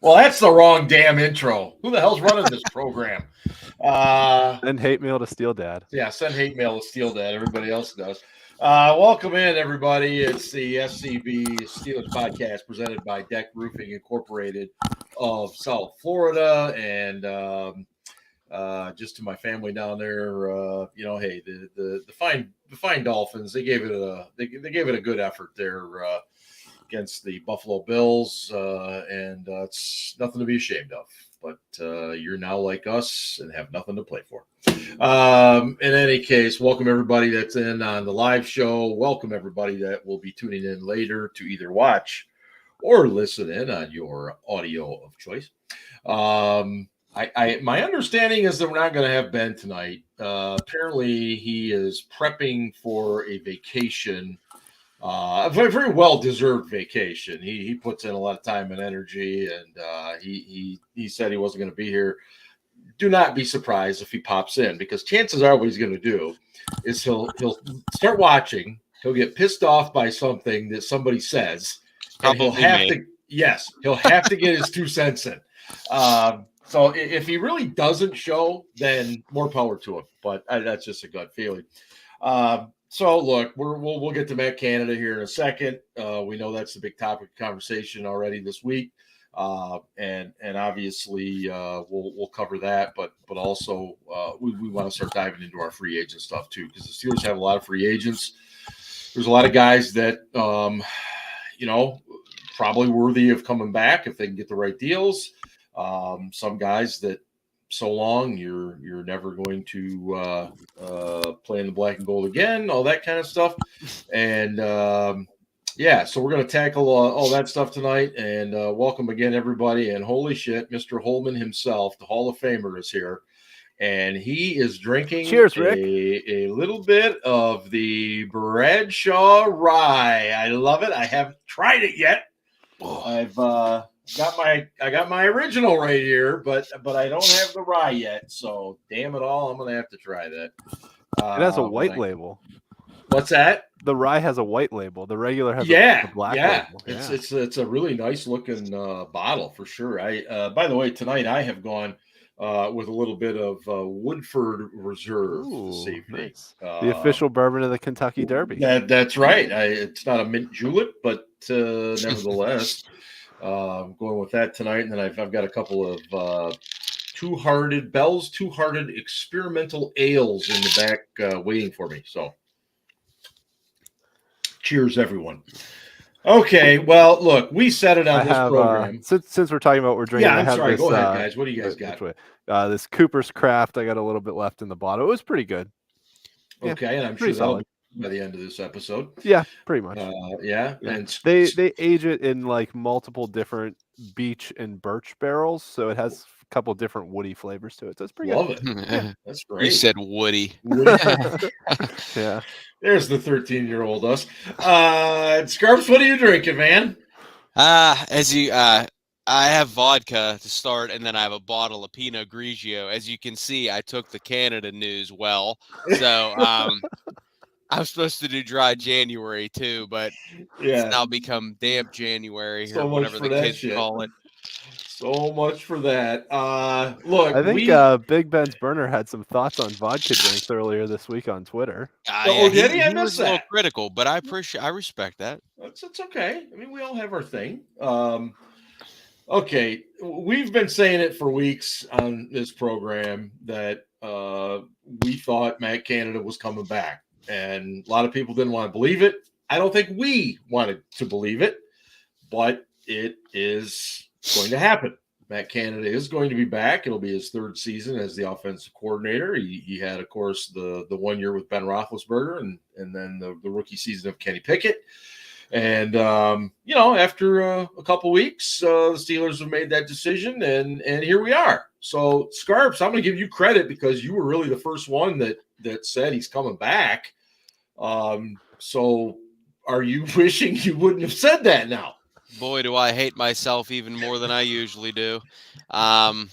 Well, that's the wrong damn intro. Who the hell's running this program? Send hate mail to Steel Dad. Yeah, send hate mail to Steel Dad. Everybody else does. Welcome in, everybody. It's the SCB Steelers Podcast presented by DEK Roofing Incorporated of South Florida. And just to my family down there, hey, the fine Dolphins, they gave it a good effort there against the Buffalo Bills, and it's nothing to be ashamed of. But you're now like us and have nothing to play for. In any case, welcome everybody that's in on the live show. Welcome everybody that will be tuning in later to either watch or listen in on your audio of choice. My understanding is that we're not going to have Ben tonight. Apparently, he is prepping for a vacation. A very well-deserved vacation. He puts in a lot of time and energy, and he said he wasn't going to be here. Do not be surprised if he pops in, because chances are what he's going to do is he'll start watching. He'll get pissed off by something that somebody says, and he'll have to get his 2 cents in. So if he really doesn't show, then more power to him. But that's just a gut feeling. So look, we'll get to Matt Canada here in a second. We know that's the big topic of conversation already this week, and obviously we'll cover that. But also we want to start diving into our free agent stuff too, because the Steelers have a lot of free agents. There's a lot of guys that probably worthy of coming back if they can get the right deals. Some guys that so long you're never going to play in the black and gold again, all that kind of stuff. And so we're going to tackle all that stuff tonight. And welcome again, everybody. And holy shit, Mr. Holman himself, the Hall of Famer, is here. And he is drinking a little bit of the Bradshaw Rye. I love it. I haven't tried it yet. I've got my original right here, but I don't have the rye yet. So damn it all, I'm gonna have to try that. It has a white label. What's that? The rye has a white label. The regular has a black label. It's a really nice looking bottle for sure. By the way, tonight I have gone with a little bit of Woodford Reserve this evening. Nice. The official bourbon of the Kentucky Derby. That's right. It's not a mint julep, but nevertheless. Going with that tonight, and then I've got a couple of Two-Hearted experimental ales in the back waiting for me. So, cheers, everyone. Okay, well, look, we said it on this program. Since we're talking about what we're drinking, I'm sorry. Go ahead, guys. What do you guys got? This Cooper's Craft. I got a little bit left in the bottle. It was pretty good. Okay, and I'm sure solid by the end of this episode. Yeah, pretty much. And they age it in like multiple different beech and birch barrels, so it has a couple different woody flavors to it. So it's pretty good. It. Yeah, that's great. You said woody. Yeah. There's the 13-year-old us. Scarps, what are you drinking, man? I have vodka to start, and then I have a bottle of Pinot Grigio. As you can see, I took the Canada news well. So I'm supposed to do dry January too, but it's now become damp January, or whatever the kids call it. So much for that. Look, I think Big Ben's burner had some thoughts on vodka drinks earlier this week on Twitter. Did he? I he was missed a little that. critical, but I respect that. It's okay. I mean, we all have our thing. Okay, we've been saying it for weeks on this program that we thought Matt Canada was coming back. And a lot of people didn't want to believe it. I don't think we wanted to believe it, but it is going to happen. Matt Canada is going to be back. It'll be his third season as the offensive coordinator. He had, of course, the 1 year with Ben Roethlisberger and then the rookie season of Kenny Pickett. And, after a couple weeks, the Steelers have made that decision, and here we are. So, Scarps, I'm going to give you credit because you were really the first one that said he's coming back. So are you wishing you wouldn't have said that now? Boy, do I hate myself even more than I usually do. I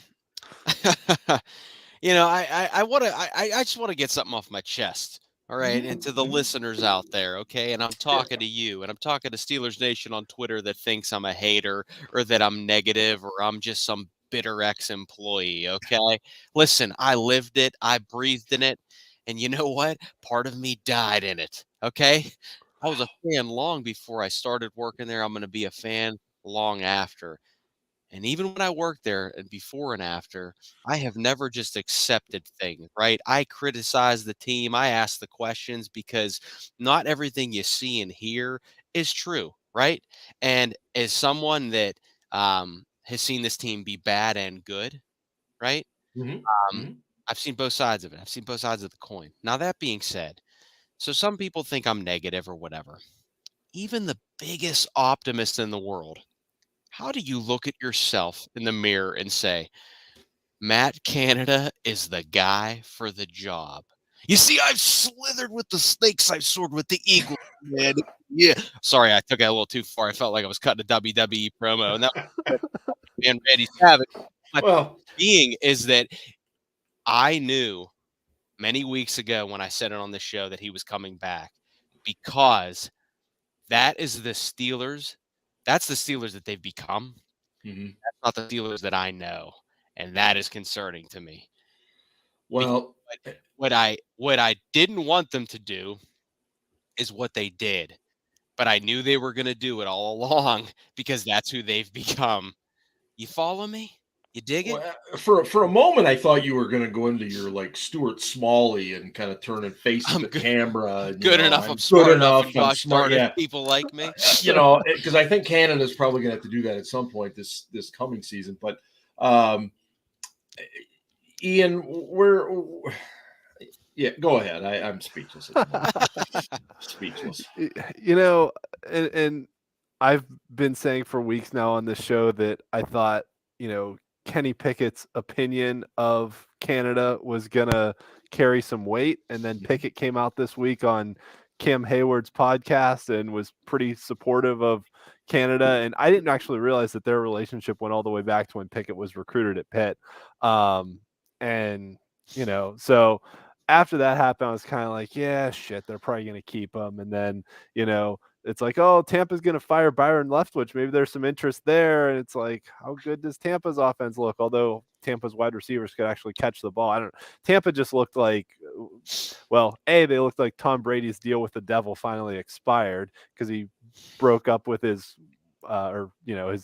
just want to get something off my chest All right, and to the listeners out there, okay, and I'm talking to you, and I'm talking to Steelers Nation on Twitter that thinks I'm a hater or that I'm negative or I'm just some bitter ex-employee, okay? Listen, I lived it, I breathed in it, and you know what? Part of me died in it, okay? I was a fan long before I started working there. I'm going to be a fan long after. And even when I worked there and before and after, I have never just accepted things, right? I criticize the team. I ask the questions because not everything you see and hear is true, right? And as someone that has seen this team be bad and good, right? Mhm. Um, Mhm. I've seen both sides of it. I've seen both sides of the coin. Now, that being said, so some people think I'm negative or whatever. Even the biggest optimist in the world, how do you look at yourself in the mirror and say, Matt Canada is the guy for the job? You see, I've slithered with the snakes, I've soared with the eagle, man. Yeah. Sorry, I took it a little too far. I felt like I was cutting a WWE promo, and that was man Randy Savage. My Well, being is that I knew many weeks ago when I said it on the show that he was coming back because that is the Steelers. That's the Steelers that they've become. mhm. Not the Steelers that I know, and that is concerning to me. Because Well, what I didn't want them to do is what they did, but I knew they were gonna do it all along because that's who they've become. You follow me? You dig it? well, for a moment, I thought you were going to go into your like Stuart Smalley and kind of turn and face I'm the good, camera. And, good enough. I'm I'm good smart enough, and enough. I'm gosh smart. darn it, Yeah, people like me. because I think Canada's probably going to have to do that at some point this coming season. But um, Ian, yeah, go ahead. I'm speechless at the moment. Speechless. You know, and I've been saying for weeks now on this show that I thought, Kenny Pickett's opinion of Canada was gonna carry some weight, and then Pickett came out this week on Cam Hayward's podcast and was pretty supportive of Canada. And I didn't actually realize that their relationship went all the way back to when Pickett was recruited at Pitt. And so after that happened, I was kind of like, yeah, shit, they're probably going to keep him. And then, it's like, oh, Tampa's going to fire Byron Leftwich. Maybe there's some interest there. And it's like, how good does Tampa's offense look? Although Tampa's wide receivers could actually catch the ball. Tampa just looked like, they looked like Tom Brady's deal with the devil finally expired because he broke up with his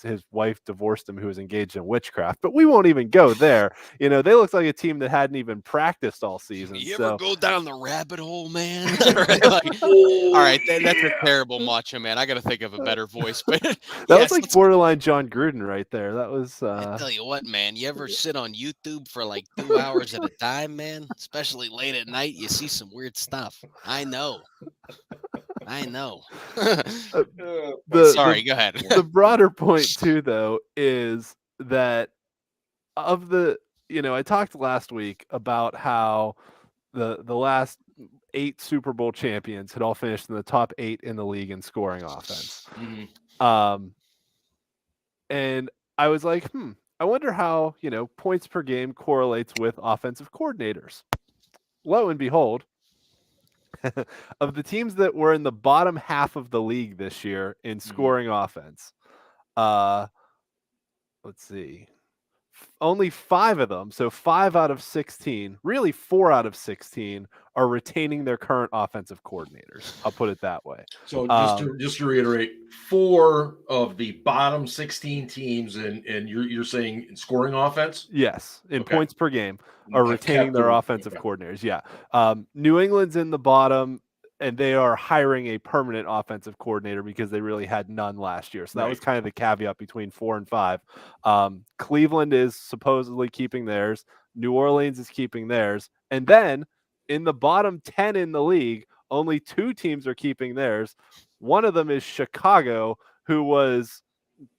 his wife divorced him, who was engaged in witchcraft. But we won't even go there. They looked like a team that hadn't even practiced all season. You so ever go down the rabbit hole, man? All right, that's a terrible macho man. I got to think of a better voice, but that yes, was like borderline John Gruden right there. That was. I tell you what, man. You ever sit on YouTube for like 2 hours at a time, man? Especially late at night, you see some weird stuff. I know. Sorry, go ahead. The broader point too, though, is that of the, I talked last week about how the last 8 Super Bowl champions had all finished in the top 8 in the league in scoring offense. Mm-hmm. And I was like, I wonder how, points per game correlates with offensive coordinators. Lo and behold, of the teams that were in the bottom half of the league this year in scoring offense, let's see, only 5 of them, so 5 out of 16, really 4 out of 16 are retaining their current offensive coordinators. I'll put it that way. So just to reiterate, 4 of the bottom 16 teams, and you're saying in scoring offense? Yes, in points per game are retaining their offensive coordinators. Yeah. New England's in the bottom, and they are hiring a permanent offensive coordinator because they really had none last year. So that was kind of the caveat between 4 and 5. Cleveland is supposedly keeping theirs. New Orleans is keeping theirs. And then in the bottom 10 in the league, only 2 teams are keeping theirs. One of them is Chicago, who was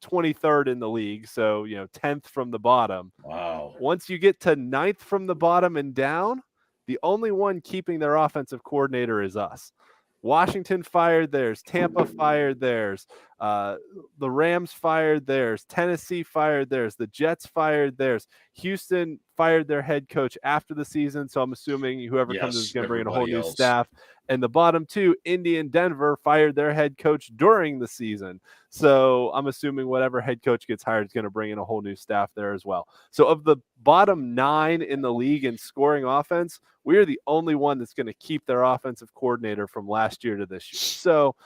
23rd in the league. So, 10th from the bottom. Wow. Once you get to 9th from the bottom and down, the only one keeping their offensive coordinator is us. Washington fired theirs. Tampa fired theirs. The Rams fired theirs. Tennessee fired theirs. The Jets fired theirs. Houston fired their head coach after the season. So I'm assuming whoever comes in is going to bring in a whole new staff. And the bottom two, Indy and Denver, fired their head coach during the season. So I'm assuming whatever head coach gets hired is going to bring in a whole new staff there as well. So of the bottom 9 in the league in scoring offense, we are the only one that's going to keep their offensive coordinator from last year to this year. So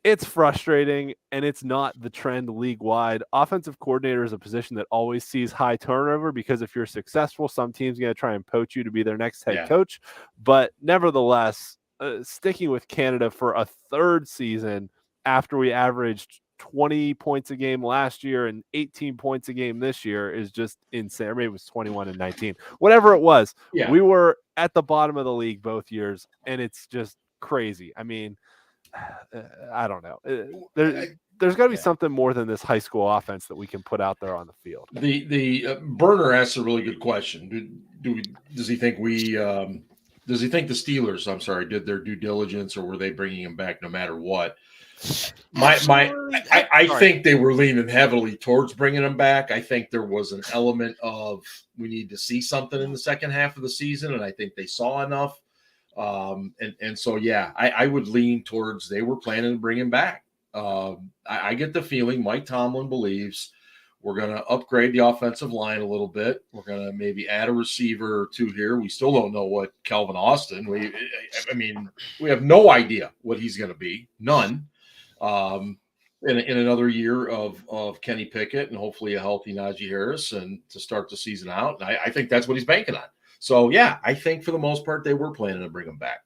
it's frustrating, and it's not the trend league-wide. Offensive coordinator is a position that always sees high turnover because if you're successful, some team's going to try and poach you to be their next head coach. But nevertheless, sticking with Canada for a third season after we averaged 20 points a game last year and 18 points a game this year is just insane. Or maybe it was 21 and 19. Whatever it was, we were at the bottom of the league both years, and it's just crazy. I mean, I don't know. There's got to be something more than this high school offense that we can put out there on the field. The Burner asks a really good question. Does he think the Steelers, did their due diligence, or were they bringing him back no matter what? I think they were leaning heavily towards bringing him back. I think there was an element of we need to see something in the second half of the season, and I think they saw enough. So I would lean towards they were planning to bring him back. I get the feeling Mike Tomlin believes we're going to upgrade the offensive line a little bit. We're going to maybe add a receiver or two here. We still don't know what Calvin Austin. We have no idea what he's going to be. None. In another year of Kenny Pickett and hopefully a healthy Najee Harris and to start the season out. And I think that's what he's banking on. So, I think for the most part, they were planning to bring him back.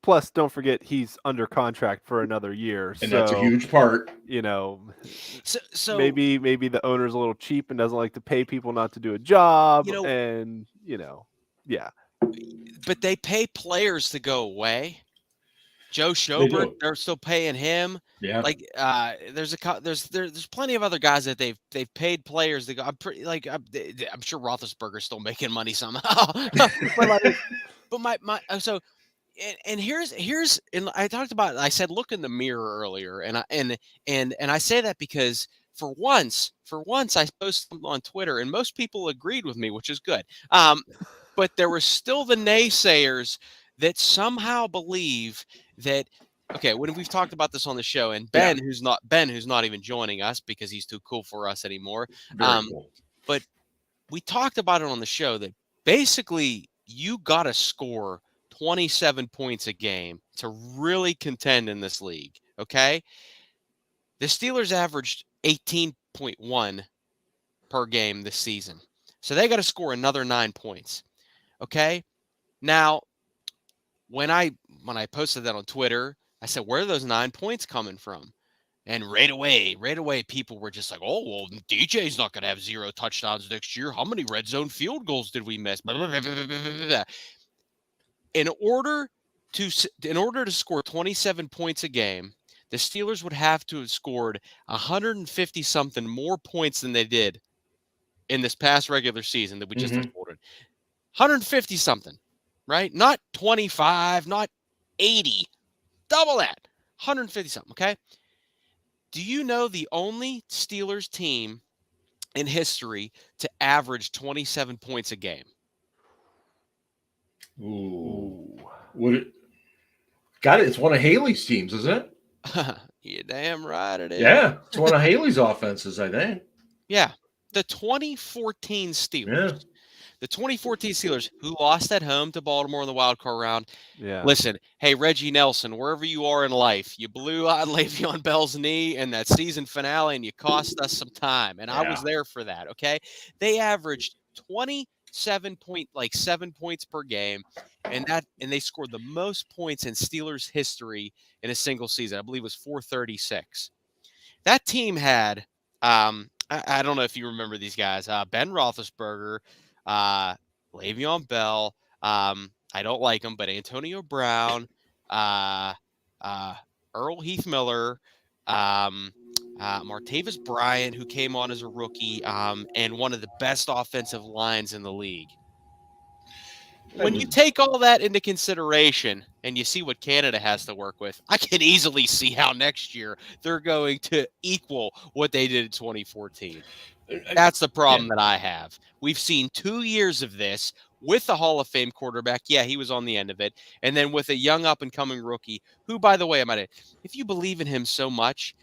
Plus, don't forget, he's under contract for another year. And that's a huge part. So maybe the owner's a little cheap and doesn't like to pay people not to do a job. But they pay players to go away. Joe Schobert, they're still paying him. Yeah. There's plenty of other guys that they've paid players to go. I'm sure Roethlisberger's still making money somehow. I talked about, I said, look in the mirror earlier. And I say that because for once I posted on Twitter and most people agreed with me, which is good. But there were still the naysayers that somehow believe that, when we've talked about this on the show, and Ben, who's not even joining us because he's too cool for us anymore. Cool. But we talked about it on the show that basically you got to score 27 points a game to really contend in this league. Okay. The Steelers averaged 18.1 per game this season. So they got to score another 9 points. Okay. Now, when I posted that on Twitter, I said, where are those 9 points coming from? And right away, people were just like, oh, well, DJ's not going to have 0 touchdowns next year. How many red zone field goals did we miss? In order to score 27 points a game, the Steelers would have to have scored 150 something more points than they did in this past regular season that we just reported. 150 something. Right? Not 25, not 80. Double that. 150 something, okay? Do you know the only Steelers team in history to average 27 points a game? Ooh. It's one of Haley's teams, isn't it? You're damn right it is. Yeah, it's one of Haley's offenses, I think. Yeah. The 2014 Steelers. Yeah. The 2014 Steelers, who lost at home to Baltimore in the wild card round. Yeah. Listen, hey, Reggie Nelson, wherever you are in life, you blew out Le'Veon Bell's knee in that season finale, and you cost us some time. And I was there for that, okay? They averaged 7 points per game, and they scored the most points in Steelers history in a single season. I believe it was 436. That team had, I don't know if you remember these guys, Ben Roethlisberger, Le'Veon Bell. I don't like him, but Antonio Brown, Earl Heath Miller, Martavis Bryant, who came on as a rookie, and one of the best offensive lines in the league. when you take all that into consideration and you see what Canada has to work with, I can easily see how next year they're going to equal what they did in 2014. That's the problem that I have. We've seen 2 years of this with the Hall of Fame quarterback. Yeah, he was on the end of it. And then with a young up-and-coming rookie who, by the way, if you believe in him so much,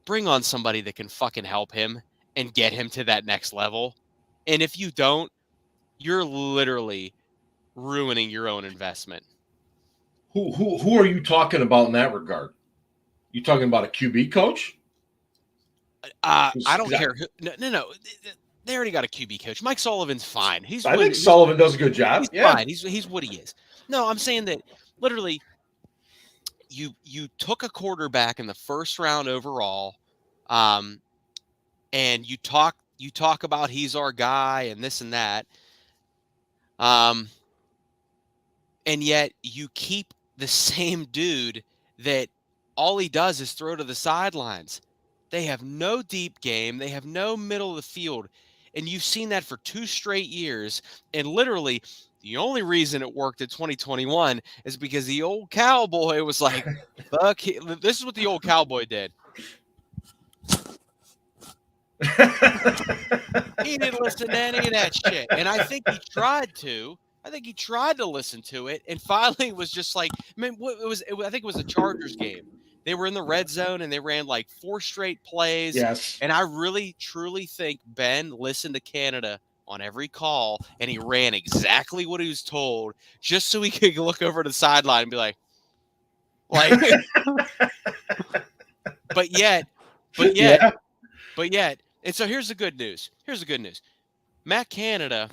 bring on somebody that can fucking help him and get him to that next level. And if you don't, you're literally ruining your own investment. Who are you talking about in that regard? You talking about a QB coach? I don't care. No. They already got a QB coach. Mike Sullivan's fine. I think Sullivan does a good job. He's fine. He's what he is. No, I'm saying that literally you took a quarterback in the first round overall, and you talk about he's our guy and this and that. And yet you keep the same dude that all he does is throw to the sidelines. They have no deep game. They have no middle of the field. And you've seen that for 2 straight years. And literally, the only reason it worked in 2021 is because the old cowboy was like, fuck, this is what the old cowboy did. He didn't listen to any of that shit. And I think he tried to. I think he tried to listen to it, and finally was just like, I think it was a Chargers game. They were in the red zone, and they ran like 4 straight plays. Yes. And I really, truly think Ben listened to Canada on every call, and he ran exactly what he was told, just so he could look over the sideline and be like, but yet. And so here's the good news. Matt Canada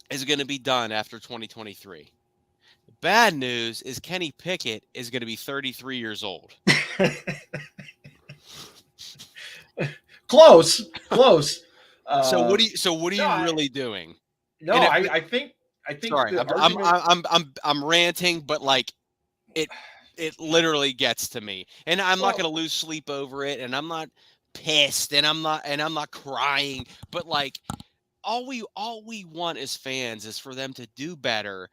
is going to be done after 2023. The bad news is Kenny Pickett is going to be 33 years old. Close. So what are you really doing? No, I think. Sorry, I'm ranting, but like it literally gets to me, and I'm not going to lose sleep over it, and I'm not pissed, and I'm not crying, but like. All we want as fans is for them to do better.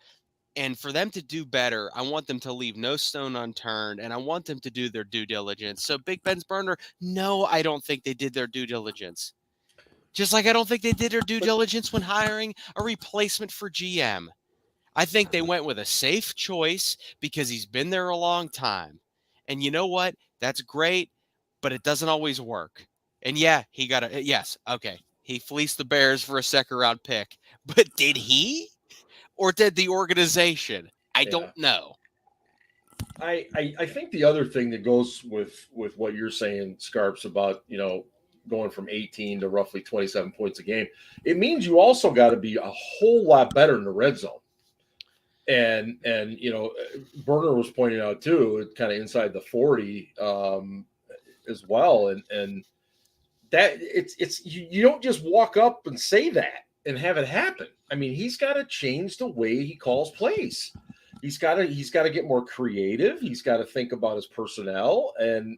And for them to do better, I want them to leave no stone unturned, and I want them to do their due diligence. So Big Ben's burner, no, I don't think they did their due diligence. Just like I don't think they did their due diligence when hiring a replacement for GM. I think they went with a safe choice because he's been there a long time. And you know what? That's great, but it doesn't always work. And yeah, he fleeced the Bears for a 2nd-round pick. But did he? Or did the organization? I don't know. I think the other thing that goes with what you're saying, Scarps, about, going from 18 to roughly 27 points a game, it means you also got to be a whole lot better in the red zone. And Berner was pointing out too, kind of inside the 40 as well. And that you don't just walk up and say that and have it happen. I mean, he's got to change the way he calls plays. He's got to get more creative. He's got to think about his personnel and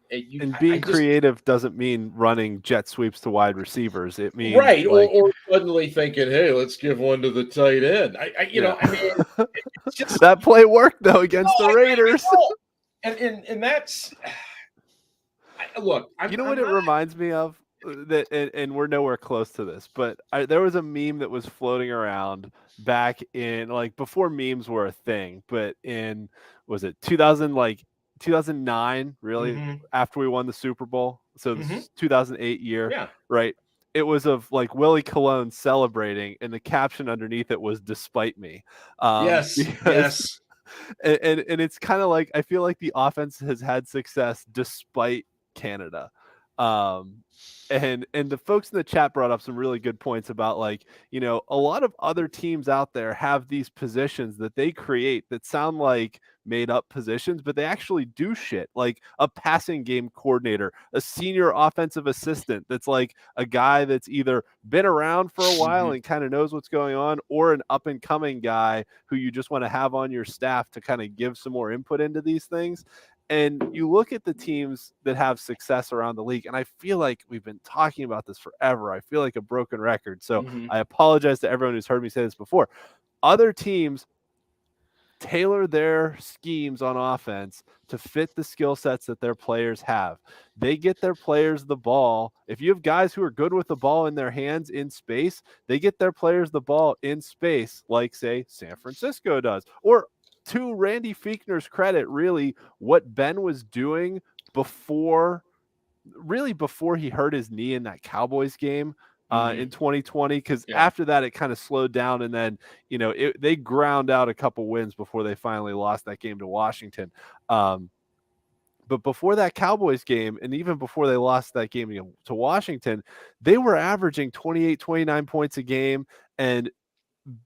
being creative doesn't mean running jet sweeps to wide receivers. It means or suddenly thinking, hey, let's give one to the tight end. It's just, that play worked though against the Raiders. And that's look. It reminds me of. That and we're nowhere close to this, but there was a meme that was floating around back in before memes were a thing, but in 2009 really after we won the Super Bowl, so this is 2008 year, right? It was of Willie Colon celebrating, and the caption underneath it was "Despite me." Yes. And it's kind of I feel like the offense has had success despite Canada. And the folks in the chat brought up some really good points about a lot of other teams out there have these positions that they create that sound like made up positions, but they actually do shit, like a passing game coordinator, a senior offensive assistant that's like a guy that's either been around for a while and kind of knows what's going on, or an up and coming guy who you just want to have on your staff to kind of give some more input into these things. And you look at the teams that have success around the league, and I feel like we've been talking about this forever. I feel like a broken record. So I apologize to everyone who's heard me say this before. Other teams tailor their schemes on offense to fit the skill sets that their players have. They get their players the ball. If you have guys who are good with the ball in their hands in space, they get their players the ball in space, like, say, San Francisco does. Or, to Randy Fiechner's credit, really, what Ben was doing before he hurt his knee in that Cowboys game in 2020, because after that it kind of slowed down, and then they ground out a couple wins before they finally lost that game to Washington. But before that Cowboys game, and even before they lost that game to Washington, they were averaging 28, 29 points a game, and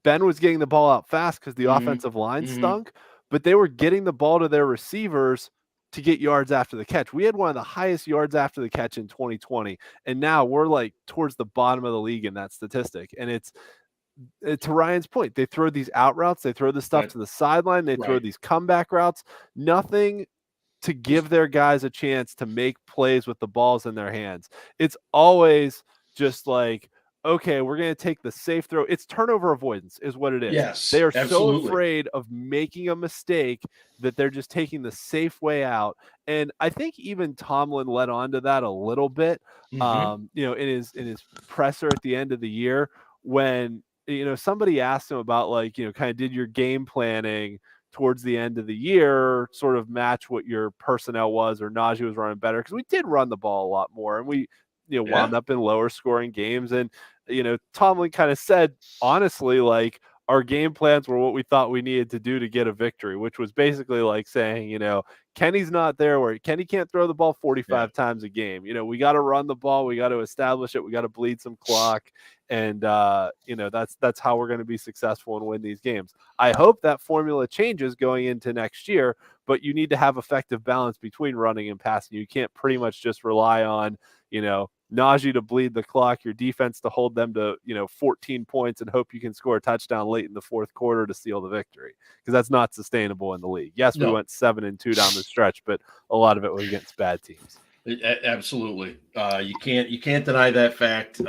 Ben was getting the ball out fast because the offensive line stunk, but they were getting the ball to their receivers to get yards after the catch. We had one of the highest yards after the catch in 2020, and now we're like towards the bottom of the league in that statistic. And it's to Ryan's point, they throw these out routes, they throw the stuff to the sideline, they throw these comeback routes, nothing to give their guys a chance to make plays with the balls in their hands. It's always just like, okay, we're going to take the safe throw. It's turnover avoidance is what it is. Yes, they are absolutely. so afraid of making a mistake that they're just taking the safe way out. And I think even Tomlin led on to that a little bit, in his presser at the end of the year, when, somebody asked him about, like, kind of, did your game planning towards the end of the year sort of match what your personnel was, or Najee was running better? Because we did run the ball a lot more, and we wound up in lower scoring games. And Tomlin kind of said, honestly, like, our game plans were what we thought we needed to do to get a victory, which was basically like saying, Kenny's not there, where Kenny can't throw the ball 45 times a game. We got to run the ball, we got to establish it, we got to bleed some clock, and that's how we're going to be successful and win these games. I hope that formula changes going into next year, but you need to have effective balance between running and passing. You can't pretty much just rely on Najee to bleed the clock, your defense to hold them to 14 points, and hope you can score a touchdown late in the fourth quarter to seal the victory, because that's not sustainable in the league. Yes, we went 7-2 down the stretch, but a lot of it was against bad teams. Absolutely. You can't deny that fact.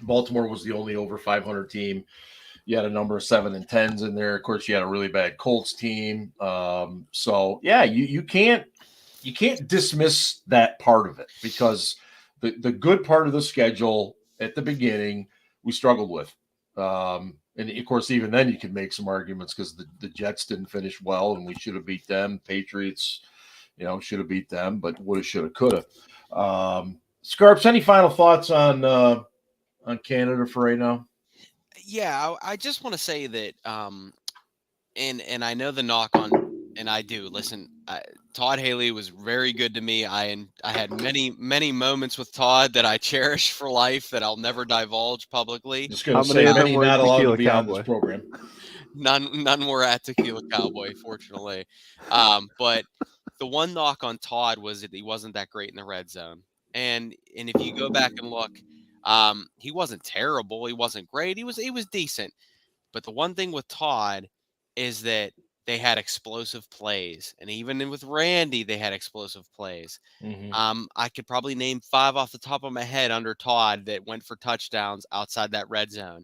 Baltimore was the only over 500 team. You had a number of 7 and 10s in there. Of course, you had a really bad Colts team. You can't dismiss that part of it, because the good part of the schedule at the beginning we struggled with. And of course, even then you could make some arguments, because the Jets didn't finish well and we should have beat them. Patriots, should have beat them, but woulda, shoulda, coulda. Scarps, any final thoughts on Canada for right now? Yeah, I just want to say that, and I know the knock on, and I do listen. Todd Haley was very good to me. I had many moments with Todd that I cherish for life that I'll never divulge publicly. Just going to say, many not allowed to be on this program. None were at Tequila Cowboy, fortunately. But the one knock on Todd was that he wasn't that great in the red zone. And if you go back and look, he wasn't terrible. He wasn't great. He was decent. But the one thing with Todd is that they had explosive plays. And even with Randy, they had explosive plays. I could probably name 5 off the top of my head under Todd that went for touchdowns outside that red zone.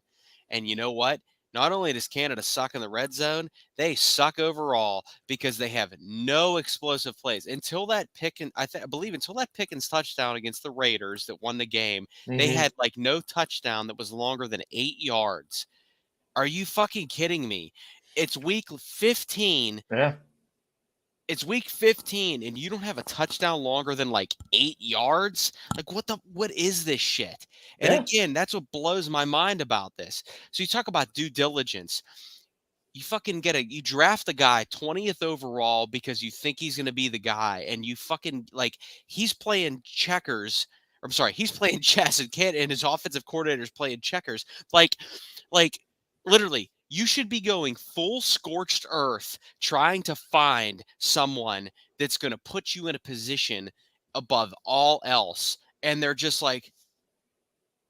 And you know what? Not only does Canada suck in the red zone, they suck overall, because they have no explosive plays. Until that I believe until that Pickens touchdown against the Raiders that won the game, they had like no touchdown that was longer than 8 yards. Are you fucking kidding me? It's week 15. Yeah. It's week 15 and you don't have a touchdown longer than like 8 yards. Like, what is this shit? And again, that's what blows my mind about this. So you talk about due diligence. You fucking you draft a guy 20th overall because you think he's going to be the guy, and you fucking, like, he's playing checkers. I'm sorry, he's playing chess, and his offensive coordinator's playing checkers. Like literally, you should be going full scorched earth trying to find someone that's going to put you in a position above all else. And they're just like,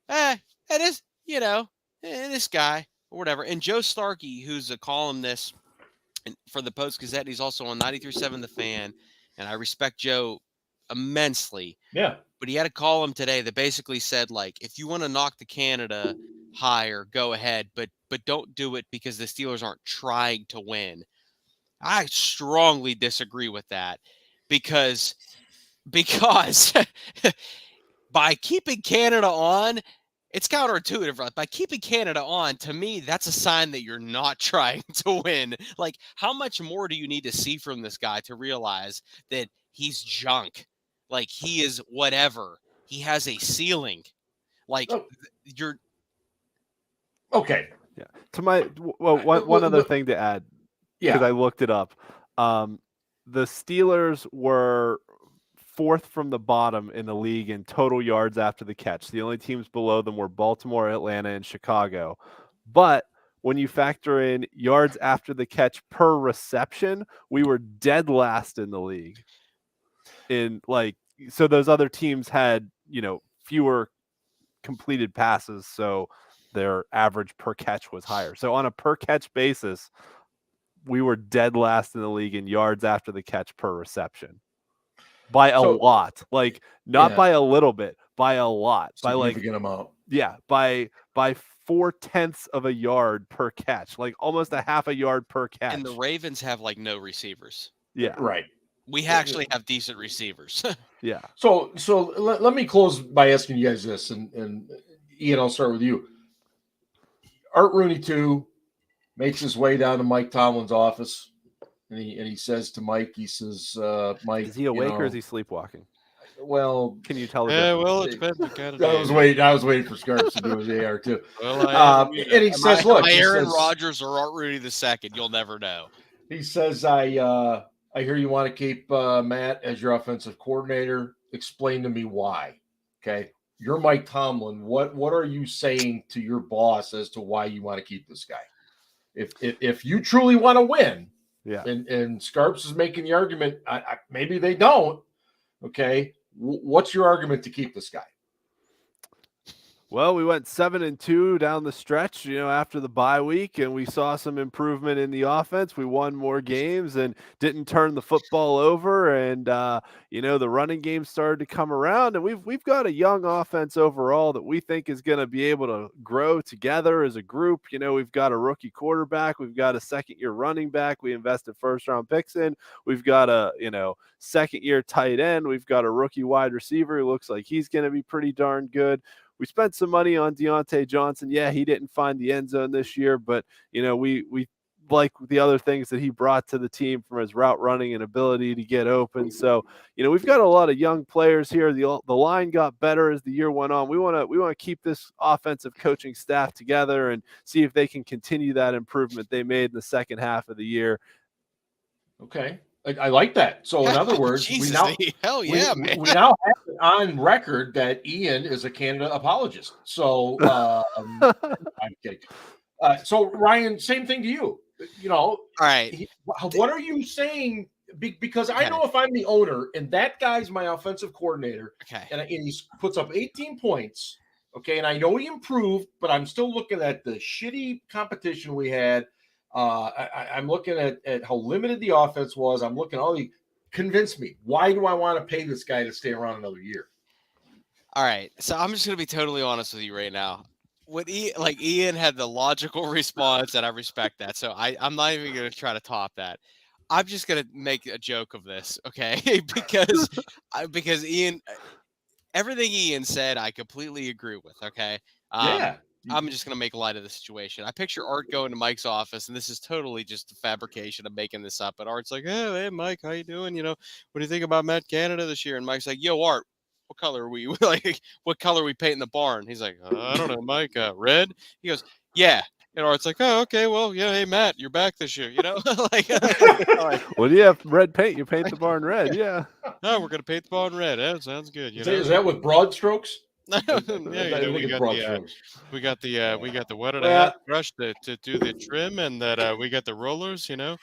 it is, this guy or whatever. And Joe Starkey, who's a columnist for the Post-Gazette, he's also on 93.7 The Fan. And I respect Joe immensely. Yeah. But he had a column today that basically said, like, if you want to knock the Canada hire, go ahead, but don't do it because the Steelers aren't trying to win. I strongly disagree with that because by keeping Canada on, it's counterintuitive, right? By keeping Canada on, to me, that's a sign that you're not trying to win. Like, how much more do you need to see from this guy to realize that he's junk? Like, he is whatever. He has a ceiling. Like, Oh. you're Okay. Yeah. To my one other thing to add, because Yeah. I looked it up. The Steelers were 4th from the bottom in the league in total yards after the catch. The only teams below them were Baltimore, Atlanta, and Chicago. But when you factor in yards after the catch per reception, we were dead last in the league. So those other teams had, fewer completed passes, so their average per catch was higher. So on a per catch basis, we were dead last in the league in yards after the catch per reception. By a lot, like not by a little bit, by a lot, by significant amount. Yeah, by 0.4 of a yard per catch, like almost a half a yard per catch. And the Ravens have like no receivers. Yeah, right. We actually have decent receivers. Yeah. So let me close by asking you guys this, and Ian, I'll start with you. Art Rooney too makes his way down to Mike Tomlin's office. And he says to Mike, he says, Mike, is he awake or is he sleepwalking? Well, can you tell? Well, it depends. I was waiting for Scarps to do his AR too. Well, and he says, "Look, Aaron Rodgers or Art Rooney II. You'll never know." He says, "I hear you want to keep Matt as your offensive coordinator. Explain to me why." Okay, you're Mike Tomlin. What are you saying to your boss as to why you want to keep this guy? If you truly want to win. Yeah, and Scarps is making the argument. Maybe they don't. Okay, what's your argument to keep this guy? Well, we went 7-2 down the stretch, after the bye week, and we saw some improvement in the offense. We won more games and didn't turn the football over, and the running game started to come around. And we've got a young offense overall that we think is going to be able to grow together as a group. We've got a rookie quarterback, we've got a second-year running back. We invested first-round picks in. We've got a second-year tight end. We've got a rookie wide receiver who looks like he's going to be pretty darn good. We spent some money on Deontay Johnson. Yeah, he didn't find the end zone this year, but we like the other things that he brought to the team from his route running and ability to get open. So, we've got a lot of young players here. The line got better as the year went on. We want to keep this offensive coaching staff together and see if they can continue that improvement they made in the second half of the year. Okay. I like that. So in other words, Jesus, we now man. We now have it on record that Ian is a Canada apologist. So I'm kidding. So Ryan, same thing to you. All right. What are you saying? Because I know if I'm the owner and that guy's my offensive coordinator, and he puts up 18 points, okay, and I know he improved, but I'm still looking at the shitty competition we had. I'm looking at how limited the offense was. I'm looking at convince me. Why do I want to pay this guy to stay around another year? All right. So I'm just going to be totally honest with you right now. Ian had the logical response, and I respect that. So I'm not even going to try to top that. I'm just going to make a joke of this, okay? because Ian, everything Ian said, I completely agree with, okay? Yeah. I'm just going to make light of the situation. I picture Art going to Mike's office, and this is totally just a fabrication of making this up. But Art's like, hey, Mike, how you doing? What do you think about Matt Canada this year? And Mike's like, yo, Art, what color are we what color are we painting the barn? He's like, I don't know, Mike, red? He goes, yeah. And Art's like, oh, okay, well, yeah, hey, Matt, you're back this year, Well, do you have red paint? You paint the barn red, yeah. No, we're going to paint the barn red. That sounds good. Is that with broad strokes? We got the wetted ass brush to do the trim, and that we got the rollers. No,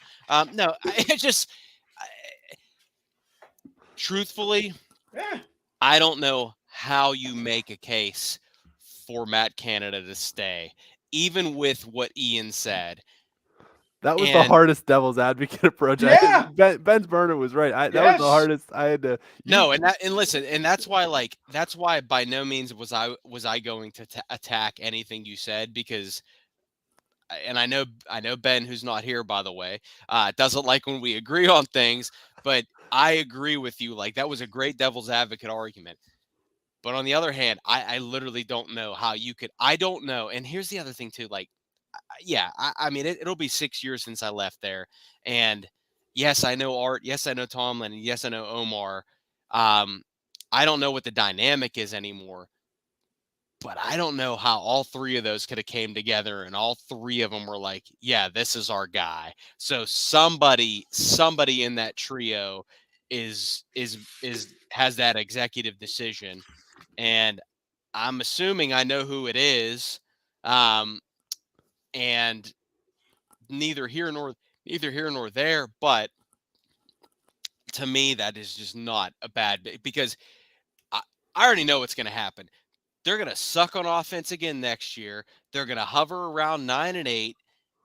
truthfully, I don't know how you make a case for Matt Canada to stay, even with what Ian said. That was the And hardest devil's advocate approach. Yeah. Ben's burner was right. That was the Yes. hardest. I had to. no, and listen, and that's why by no means was I going to attack anything you said, because and I know Ben, who's not here, by the way, doesn't like when we agree on things, but I agree with you. Like, that was a great devil's advocate argument. But on the other hand, I literally don't know how you could. I don't know. And here's the other thing too. Like, yeah, I mean, it'll be 6 years since I left there, and yes, I know Art. Yes, I know Tomlin. And yes, I know Omar. I don't know what the dynamic is anymore. But I don't know how all three of those could have came together, and all three of them were like, yeah, this is our guy. So somebody in that trio is has that executive decision, and I'm assuming I know who it is. And neither here nor there, but to me, that is just not a bad, because I already know what's going to happen. They're going to suck on offense again next year. They're going to hover around 9-8,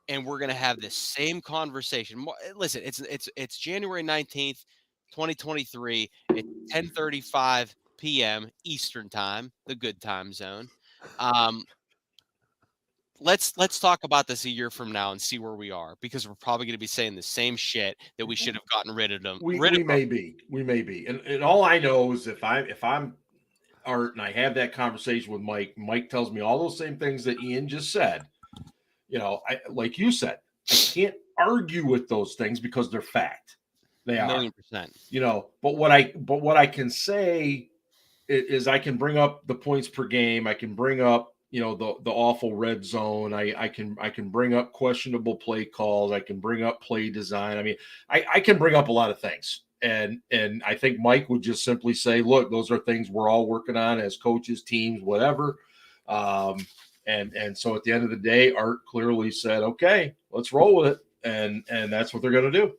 and we're going to have this same conversation. Listen, it's January 19th, 2023. It's 10:35 p.m. Eastern time, the good time zone. Let's talk about this a year from now and see where we are, because we're probably going to be saying the same shit that we should have gotten rid of them. We may be, and all I know is if I'm Art and I have that conversation with Mike tells me all those same things that Ian just said. I like you said, I can't argue with those things because they're fact. They are 1,000,000%. But what I can say is I can bring up the points per game. I can bring up the awful red zone. I can bring up questionable play calls. I can bring up play design. I mean, I can bring up a lot of things. And I think Mike would just simply say, look, those are things we're all working on as coaches, teams, whatever. And so at the end of the day, Art clearly said, okay, let's roll with it. And that's what they're going to do.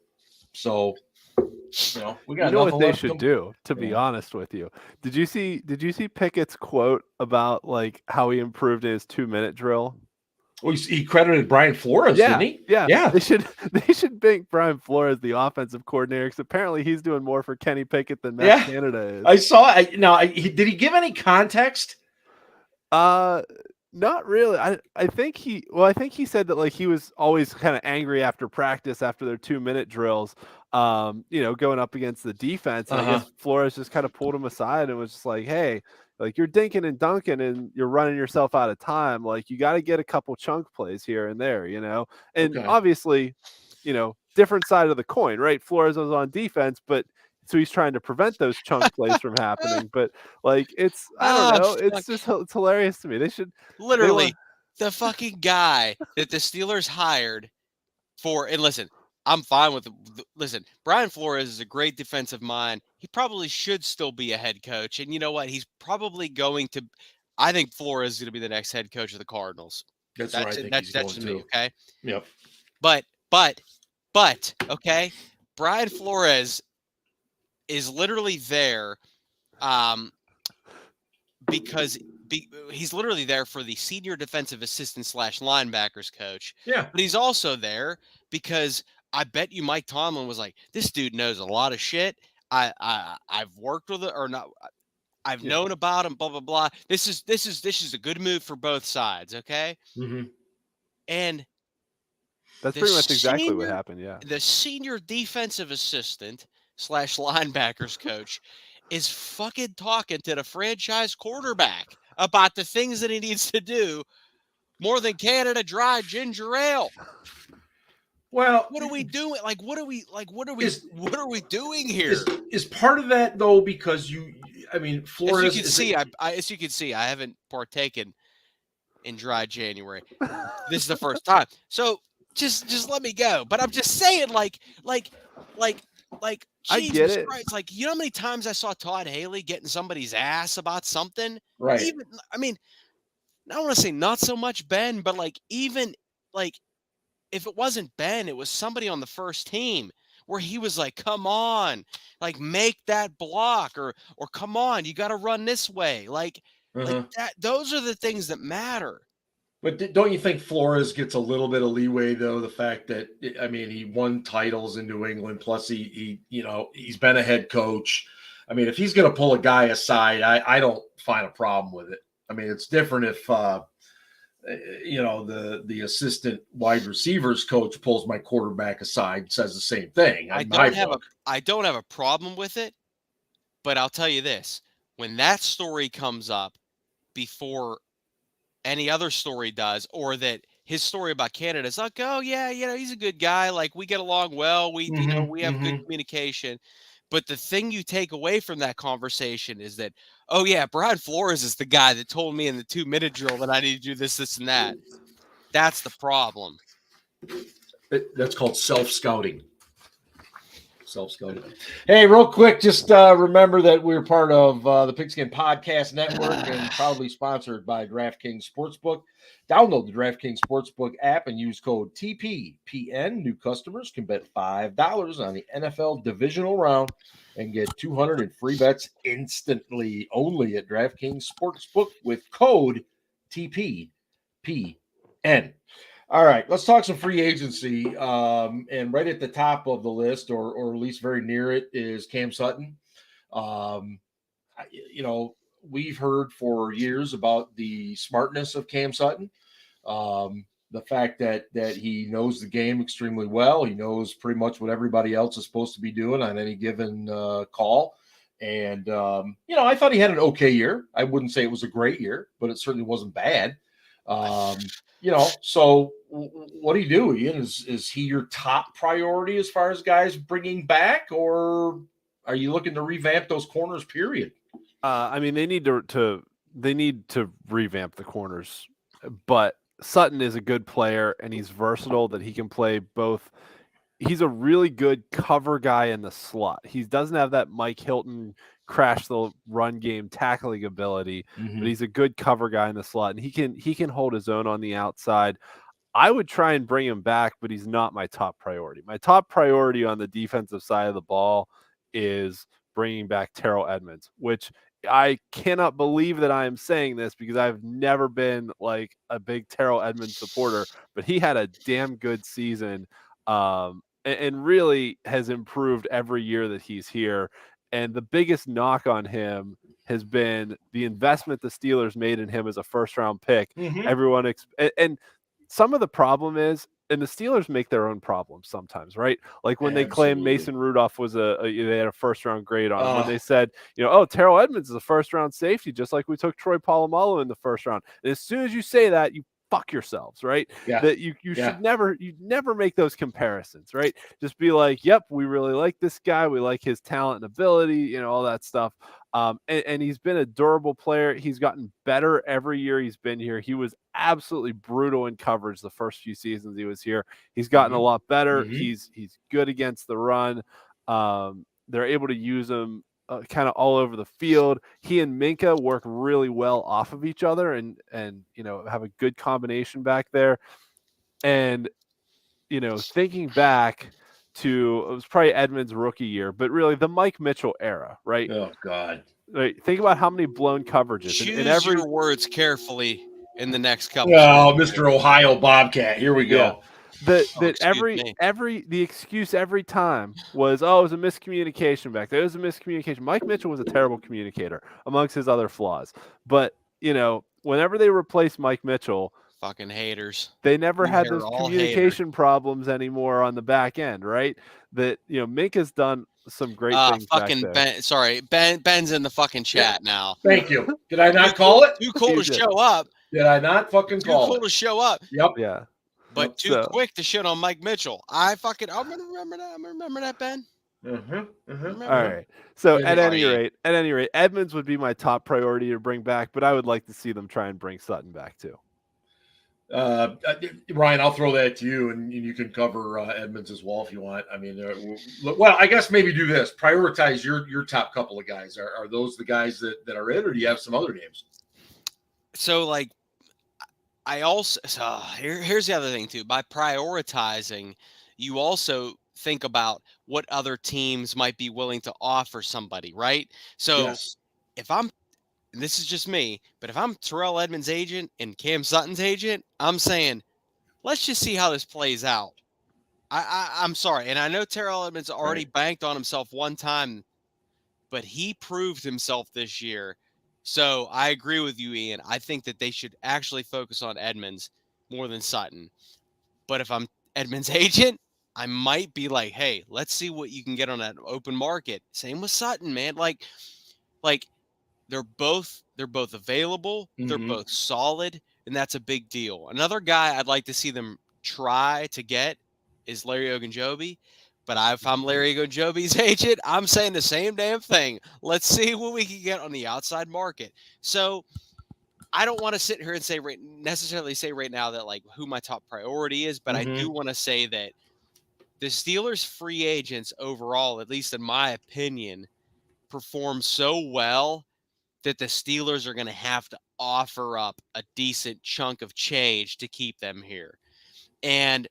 So, we got what they should do, to be honest with you. Did you see Pickett's quote about like how he improved in his 2-minute drill? Well, he credited Brian Flores, didn't he? Yeah. They should make Brian Flores the offensive coordinator, because apparently he's doing more for Kenny Pickett than Matt Canada is. I saw. Did he give any context? Not really. I think he said that like he was always kind of angry after practice after their 2-minute drills, going up against the defense. And I guess Flores just kind of pulled him aside and was just like, hey, like, you're dinking and dunking and you're running yourself out of time. Like, you got to get a couple chunk plays here and there, and obviously, different side of the coin, right? Flores was on defense, but so he's trying to prevent those chunk plays from happening. But like, I don't know. It's hilarious to me. They should literally the fucking guy that the Steelers hired for. And listen, I'm fine with Brian Flores is a great defensive mind. He probably should still be a head coach. And you know what? He's probably going to. I think Flores is going to be the next head coach of the Cardinals. That's right. That's just me. Okay. Yep. But okay, Brian Flores is literally there because he's literally there for the senior defensive assistant / linebackers coach. Yeah. But he's also there because I bet you Mike Tomlin was like, this dude knows a lot of shit. I've worked with it or not. I've known about him, blah, blah, blah. This is a good move for both sides. Okay. Mm-hmm. And that's pretty much exactly what happened. Yeah. The senior defensive assistant / linebackers coach is fucking talking to the franchise quarterback about the things that he needs to do more than Canada Dry Ginger Ale. Well, what are we doing? What are we doing here? Is part of that though, because Flores. As you can see, I haven't partaken in Dry January. This is the first time. So just let me go. But I'm just saying, I get it. Christ, how many times I saw Todd Haley getting somebody's ass about something? Right. I don't want to say not so much Ben, but if it wasn't Ben, it was somebody on the first team where he was like, come on, make that block or come on, you got to run this way. Like that. Those are the things that matter. But don't you think Flores gets a little bit of leeway, though? The fact that, I mean, he won titles in New England, plus he's been a head coach. I mean, if he's going to pull a guy aside, I don't find a problem with it. I mean, it's different if the assistant wide receivers coach pulls my quarterback aside and says the same thing. I don't have a problem with it, but I'll tell you this: when that story comes up before any other story does, or that his story about Canada is like, oh yeah, he's a good guy. Like, we get along well. We have good communication. But the thing you take away from that conversation is that, oh yeah, Brian Flores is the guy that told me in the 2-minute drill that I need to do this, this, and that. That's the problem. That's called self-scouting. Self-scouting. Hey, real quick, just remember that we're part of the Pigskin Podcast Network and proudly sponsored by DraftKings Sportsbook. Download the DraftKings Sportsbook app and use code TPPN. New customers can bet $5 on the NFL divisional round and get 200 in free bets instantly only at DraftKings Sportsbook with code TPPN. All right, let's talk some free agency. And right at the top of the list, or at least very near it, is Cam Sutton. We've heard for years about the smartness of Cam Sutton, the fact that he knows the game extremely well. He knows pretty much what everybody else is supposed to be doing on any given call. And, I thought he had an okay year. I wouldn't say it was a great year, but it certainly wasn't bad. So what do you do, Ian? Is he your top priority as far as guys bringing back, or are you looking to revamp those corners, period? I mean, they need to revamp the corners, but Sutton is a good player and he's versatile, that he can play both. He's a really good cover guy in the slot. He doesn't have that Mike Hilton crash the run game tackling ability, but he's a good cover guy in the slot, and he can hold his own on the outside. I would try and bring him back, but he's not my top priority. My top priority on the defensive side of the ball is bringing back Terrell Edmunds, which I cannot believe that I am saying this because I've never been like a big Terrell Edmunds supporter, but he had a damn good season and really has improved every year that he's here. And the biggest knock on him has been the investment the Steelers made in him as a first-round pick. Everyone and some of the problem is, and the Steelers make their own problems sometimes, right? Like when they claimed Mason Rudolph was they had a first-round grade on him. When they said, Terrell Edmunds is a first-round safety, just like we took Troy Polamalu in the first round. And as soon as you say that, you fuck yourselves, right? Yeah. That you should never make those comparisons, right? Just be like, yep, we really like this guy. We like his talent and ability, all that stuff. And he's been a durable player. He's gotten better every year he's been here. He was absolutely brutal in coverage the first few seasons he was here. He's gotten a lot better. He's good against the run. They're able to use him kind of all over the field. He and Minka work really well off of each other and have a good combination back there. And thinking back to, it was probably Edmunds' rookie year, but really the Mike Mitchell era, right? Oh God! Right. Think about how many blown coverages. Choose your words carefully in the next couple. Oh, Mr. Ohio Bobcat, here we go. The excuse every time was, it was a miscommunication back there. It was a miscommunication. Mike Mitchell was a terrible communicator amongst his other flaws. But, whenever they replaced Mike Mitchell, fucking haters, they never had those communication problems anymore on the back end, right? That, Minka's done some great things. Fucking Ben, sorry, Ben's in the fucking chat now. Thank you. Did I not call it? Too cool to show up. Did I not fucking call it? Too cool to show up. Yep. Yeah. But too quick to shit on Mike Mitchell. I'm gonna remember that. I'm gonna remember that, Ben. All right. So at any rate, Edmunds would be my top priority to bring back, but I would like to see them try and bring Sutton back too. Ryan, I'll throw that to you, and you can cover Edmunds as well if you want. I mean, well, I guess maybe do this: prioritize your top couple of guys. Are those the guys that are it, or do you have some other names? So, I also here's the other thing too. By prioritizing, you also think about what other teams might be willing to offer somebody, right? So if I'm and this is just me, but if I'm Terrell Edmonds' agent and Cam Sutton's agent, I'm saying, let's just see how this plays out. I'm sorry, and I know Terrell Edmonds already banked on himself one time, but he proved himself this year. So I agree with you, Ian. I think that they should actually focus on Edmonds more than Sutton. But if I'm Edmonds' agent, I might be like, hey, let's see what you can get on that open market. Same with Sutton, man. Like they're both available, they're both solid, and that's a big deal. Another guy I'd like to see them try to get is Larry Ogunjobi. But if I'm Larry Ogunjobi's agent, I'm saying the same damn thing. Let's see what we can get on the outside market. So I don't want to sit here and necessarily say right now that like who my top priority is, but I do want to say that the Steelers free agents overall, at least in my opinion, perform so well that the Steelers are going to have to offer up a decent chunk of change to keep them here. And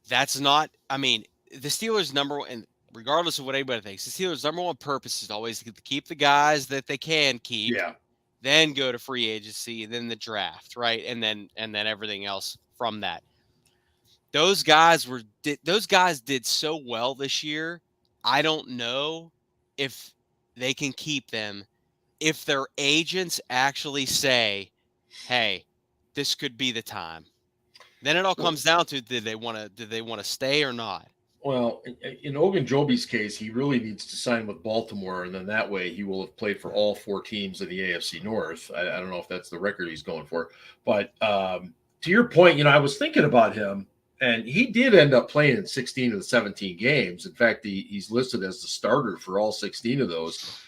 that's not, I mean, the Steelers' number one, and regardless of what anybody thinks, the Steelers' number one purpose is always to keep the guys that they can keep. Yeah. Then go to free agency, then the draft, right? And then everything else from that. Those guys did so well this year. I don't know if they can keep them if their agents actually say, "Hey, this could be the time." Then it all comes down to did they want to stay or not? Well, in Ogunjobi's case, he really needs to sign with Baltimore, and then that way he will have played for all 4 teams in the AFC North. I don't know if that's the record he's going for. But to your point, I was thinking about him, and he did end up playing in 16 of the 17 games. In fact, he's listed as the starter for all 16 of those.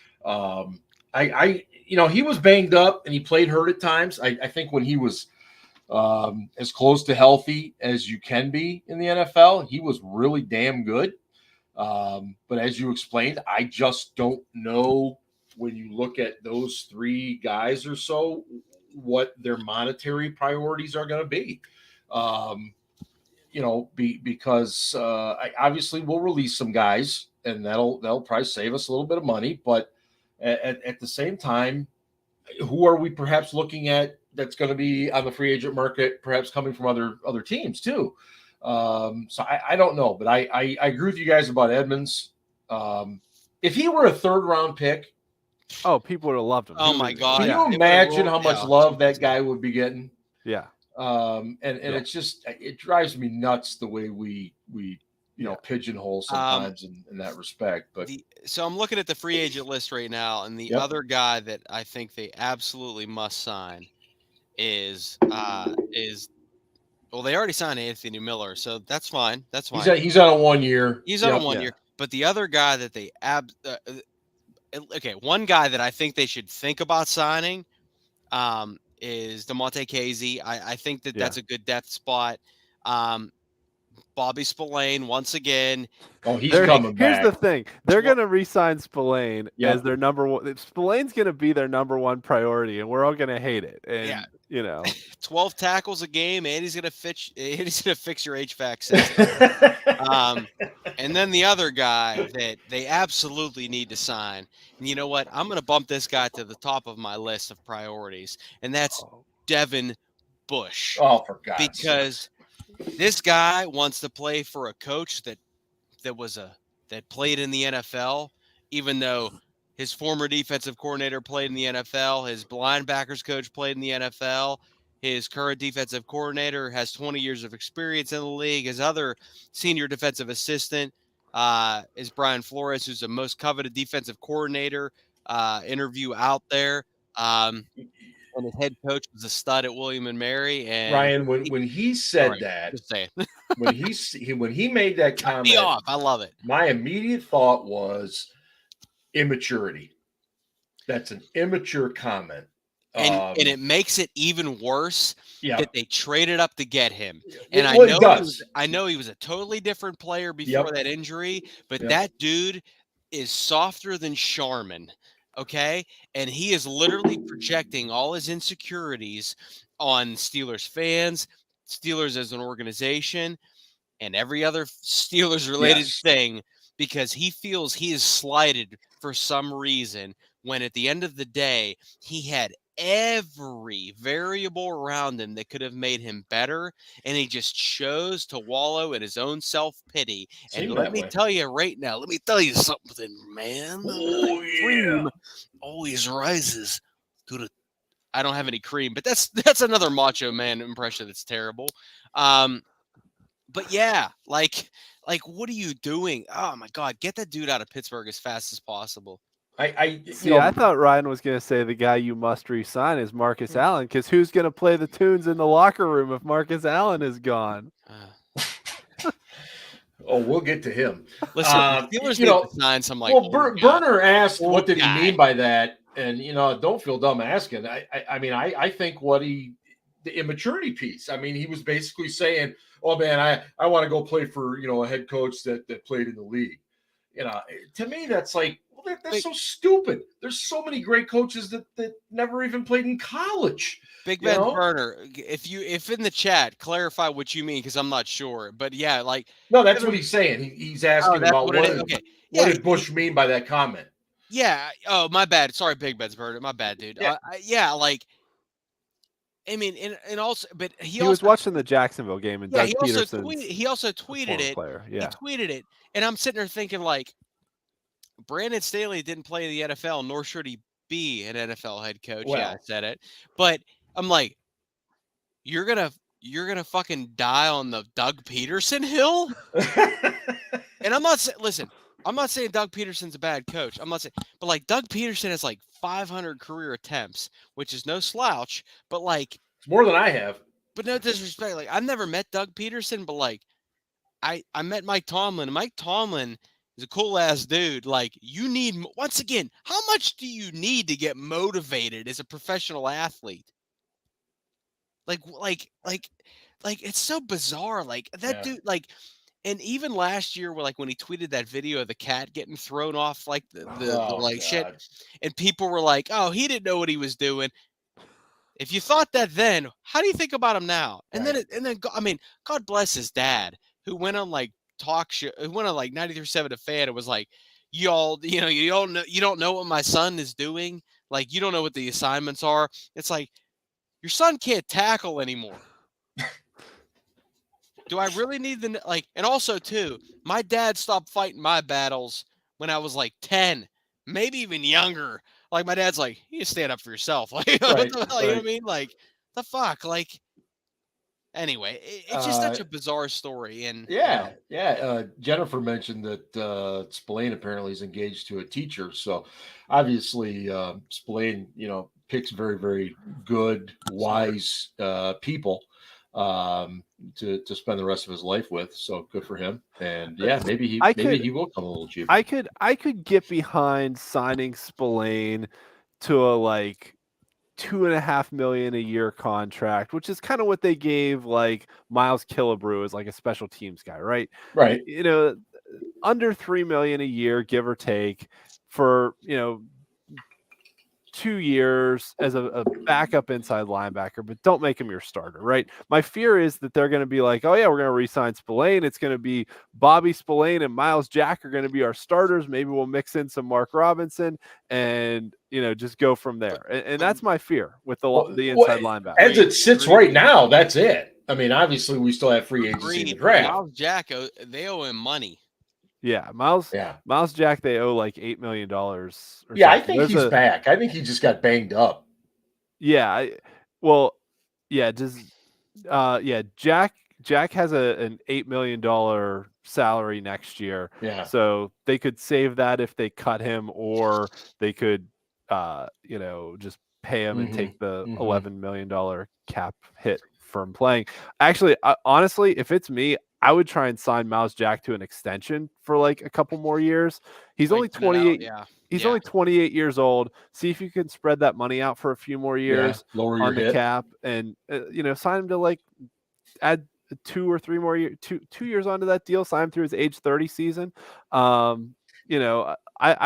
He was banged up, and he played hurt at times. I think when he was as close to healthy as you can be in the NFL, he was really damn good. But as you explained, I just don't know when you look at those 3 guys or so, what their monetary priorities are going to be. Because obviously we'll release some guys, and that'll probably save us a little bit of money. But at the same time, who are we perhaps looking at that's going to be on the free agent market, perhaps coming from other teams too? So I don't know, but I agree with you guys about Edmonds. If he were a 3rd round pick, people would have loved him. Oh my God! Can you imagine how much love that guy would be getting? Yeah. And it's just, it drives me nuts the way we pigeonhole sometimes in that respect. But so I'm looking at the free agent list right now, and the other guy that I think they absolutely must sign is well, they already signed Anthony Miller, so that's fine. That's fine. He's on a 1 year. He's on a 1 year. But the other guy that they one guy that I think they should think about signing is DeMonte Casey. I think that's a good depth spot. Bobby Spillane once again. Oh, he's coming back. Here's the thing: they're going to re-sign Spillane as their number one. Spillane's going to be their number one priority, and we're all going to hate it. And 12 tackles a game, and he's going to fix your HVAC system. And then the other guy that they absolutely need to sign, and you know what? I'm going to bump this guy to the top of my list of priorities, and that's Devin Bush. Oh, for God's sake. Because this guy wants to play for a coach that played in the NFL, even though his former defensive coordinator played in the NFL, his linebackers coach played in the NFL, his current defensive coordinator has 20 years of experience in the league. His other senior defensive assistant is Brian Flores, who's the most coveted defensive coordinator interview out there. And his head coach was a stud at William and Mary. And Ryan, when he said that, when he made that comment, me off. I love it. My immediate thought was immaturity. That's an immature comment, and it makes it even worse that they traded up to get him. And I know he was a totally different player before that injury, but that dude is softer than Charmin. Okay. And he is literally projecting all his insecurities on Steelers fans, Steelers as an organization, and every other Steelers related thing, because he feels he is slighted for some reason when at the end of the day, he had every variable around him that could have made him better, and he just chose to wallow in his own self-pity. And Seemed let that me way. tell you right now, let me tell you something, man. Oh, Cream yeah. always rises to the I don't have any cream, but that's another Macho Man impression that's terrible. But yeah, like what are you doing? Oh my God, get that dude out of Pittsburgh as fast as possible. See, I thought Ryan was going to say the guy you must re-sign is Marcus Allen, because who's going to play the tunes in the locker room if Marcus Allen is gone? We'll get to him. Listen, the Steelers need to sign some like. Well, Burner asked, old what did guy. he mean by that? And don't feel dumb asking. I think the immaturity piece. I mean, he was basically saying, "Oh man, I want to go play for a head coach that played in the league." To me, that's like, well, that's so stupid. There's so many great coaches that never even played in college. Big Ben Burner, if in the chat, clarify what you mean, because I'm not sure. But yeah, like no, that's what he's saying. He's asking about what did Bush mean by that comment. Yeah. Oh, my bad. Sorry, Big Ben's Burner. My bad, dude. Yeah. Like. I mean, and also, but he was watching the Jacksonville game, and Doug Peterson. He also tweeted it. Player. Yeah. He tweeted it, and I'm sitting there thinking, like, Brandon Staley didn't play in the NFL, nor should he be an NFL head coach. Well, yeah, I said it, but I'm like, you're gonna fucking die on the Doug Peterson hill. And I'm not saying, listen, I'm not saying Doug Peterson's a bad coach. I'm not saying, but like Doug Peterson has like 500 career attempts, which is no slouch, but like it's more than I have. But no disrespect, like I've never met Doug Peterson, but like I met Mike Tomlin. And Mike Tomlin is a cool ass dude. Like you need, once again, how much do you need to get motivated as a professional athlete? Like it's so bizarre. Like that dude, like. And even last year, when he tweeted that video of the cat getting thrown off like the shit, and people were like, "Oh, he didn't know what he was doing." If you thought that then, how do you think about him now? And then I mean, God bless his dad, who went on like talk show, who went on like 93.7 The Fan, and was like, you don't know what my son is doing. Like you don't know what the assignments are. It's like your son can't tackle anymore. Do I really need and also too, my dad stopped fighting my battles when I was like 10, maybe even younger. Like my dad's like, you stand up for yourself. Like, what the hell, you know what I mean? Like, the fuck? Like, anyway, it's just such a bizarre story. And Jennifer mentioned that Spillane apparently is engaged to a teacher. So obviously Spillane, picks very, very good, wise people to spend the rest of his life with. So good for him. And maybe he will come a little cheaper. I could get behind signing Spillane to a like $2.5 million a year contract, which is kind of what they gave like Miles Killebrew as like a special teams guy, right? Right. Under $3 million a year, give or take, for 2 years as a backup inside linebacker, but don't make him your starter, right? My fear is that they're going to be like, oh yeah, we're going to re-sign Spillane. It's going to be Bobby Spillane and Miles Jack are going to be our starters. Maybe we'll mix in some Mark Robinson and, just go from there. And that's my fear with the inside linebacker. As it sits right now, that's it. I mean, obviously we still have free agency in the draft. Miles Jack, they owe him money. Yeah, Miles Jack, they owe like $8 million. I think he's back. I think he just got banged up. Yeah, Jack has an $8 million salary next year. Yeah, so they could save that if they cut him, or they could, just pay him and take the $11 million cap hit from playing. Actually, honestly, if it's me, I would try and sign Miles Jack to an extension for like a couple more years. He's only 28. He's only 28 years old. See if you can spread that money out for a few more years on the cap, and sign him to like add 2 or 3 more years, 2 years onto that deal. Sign him through his age 30 season. I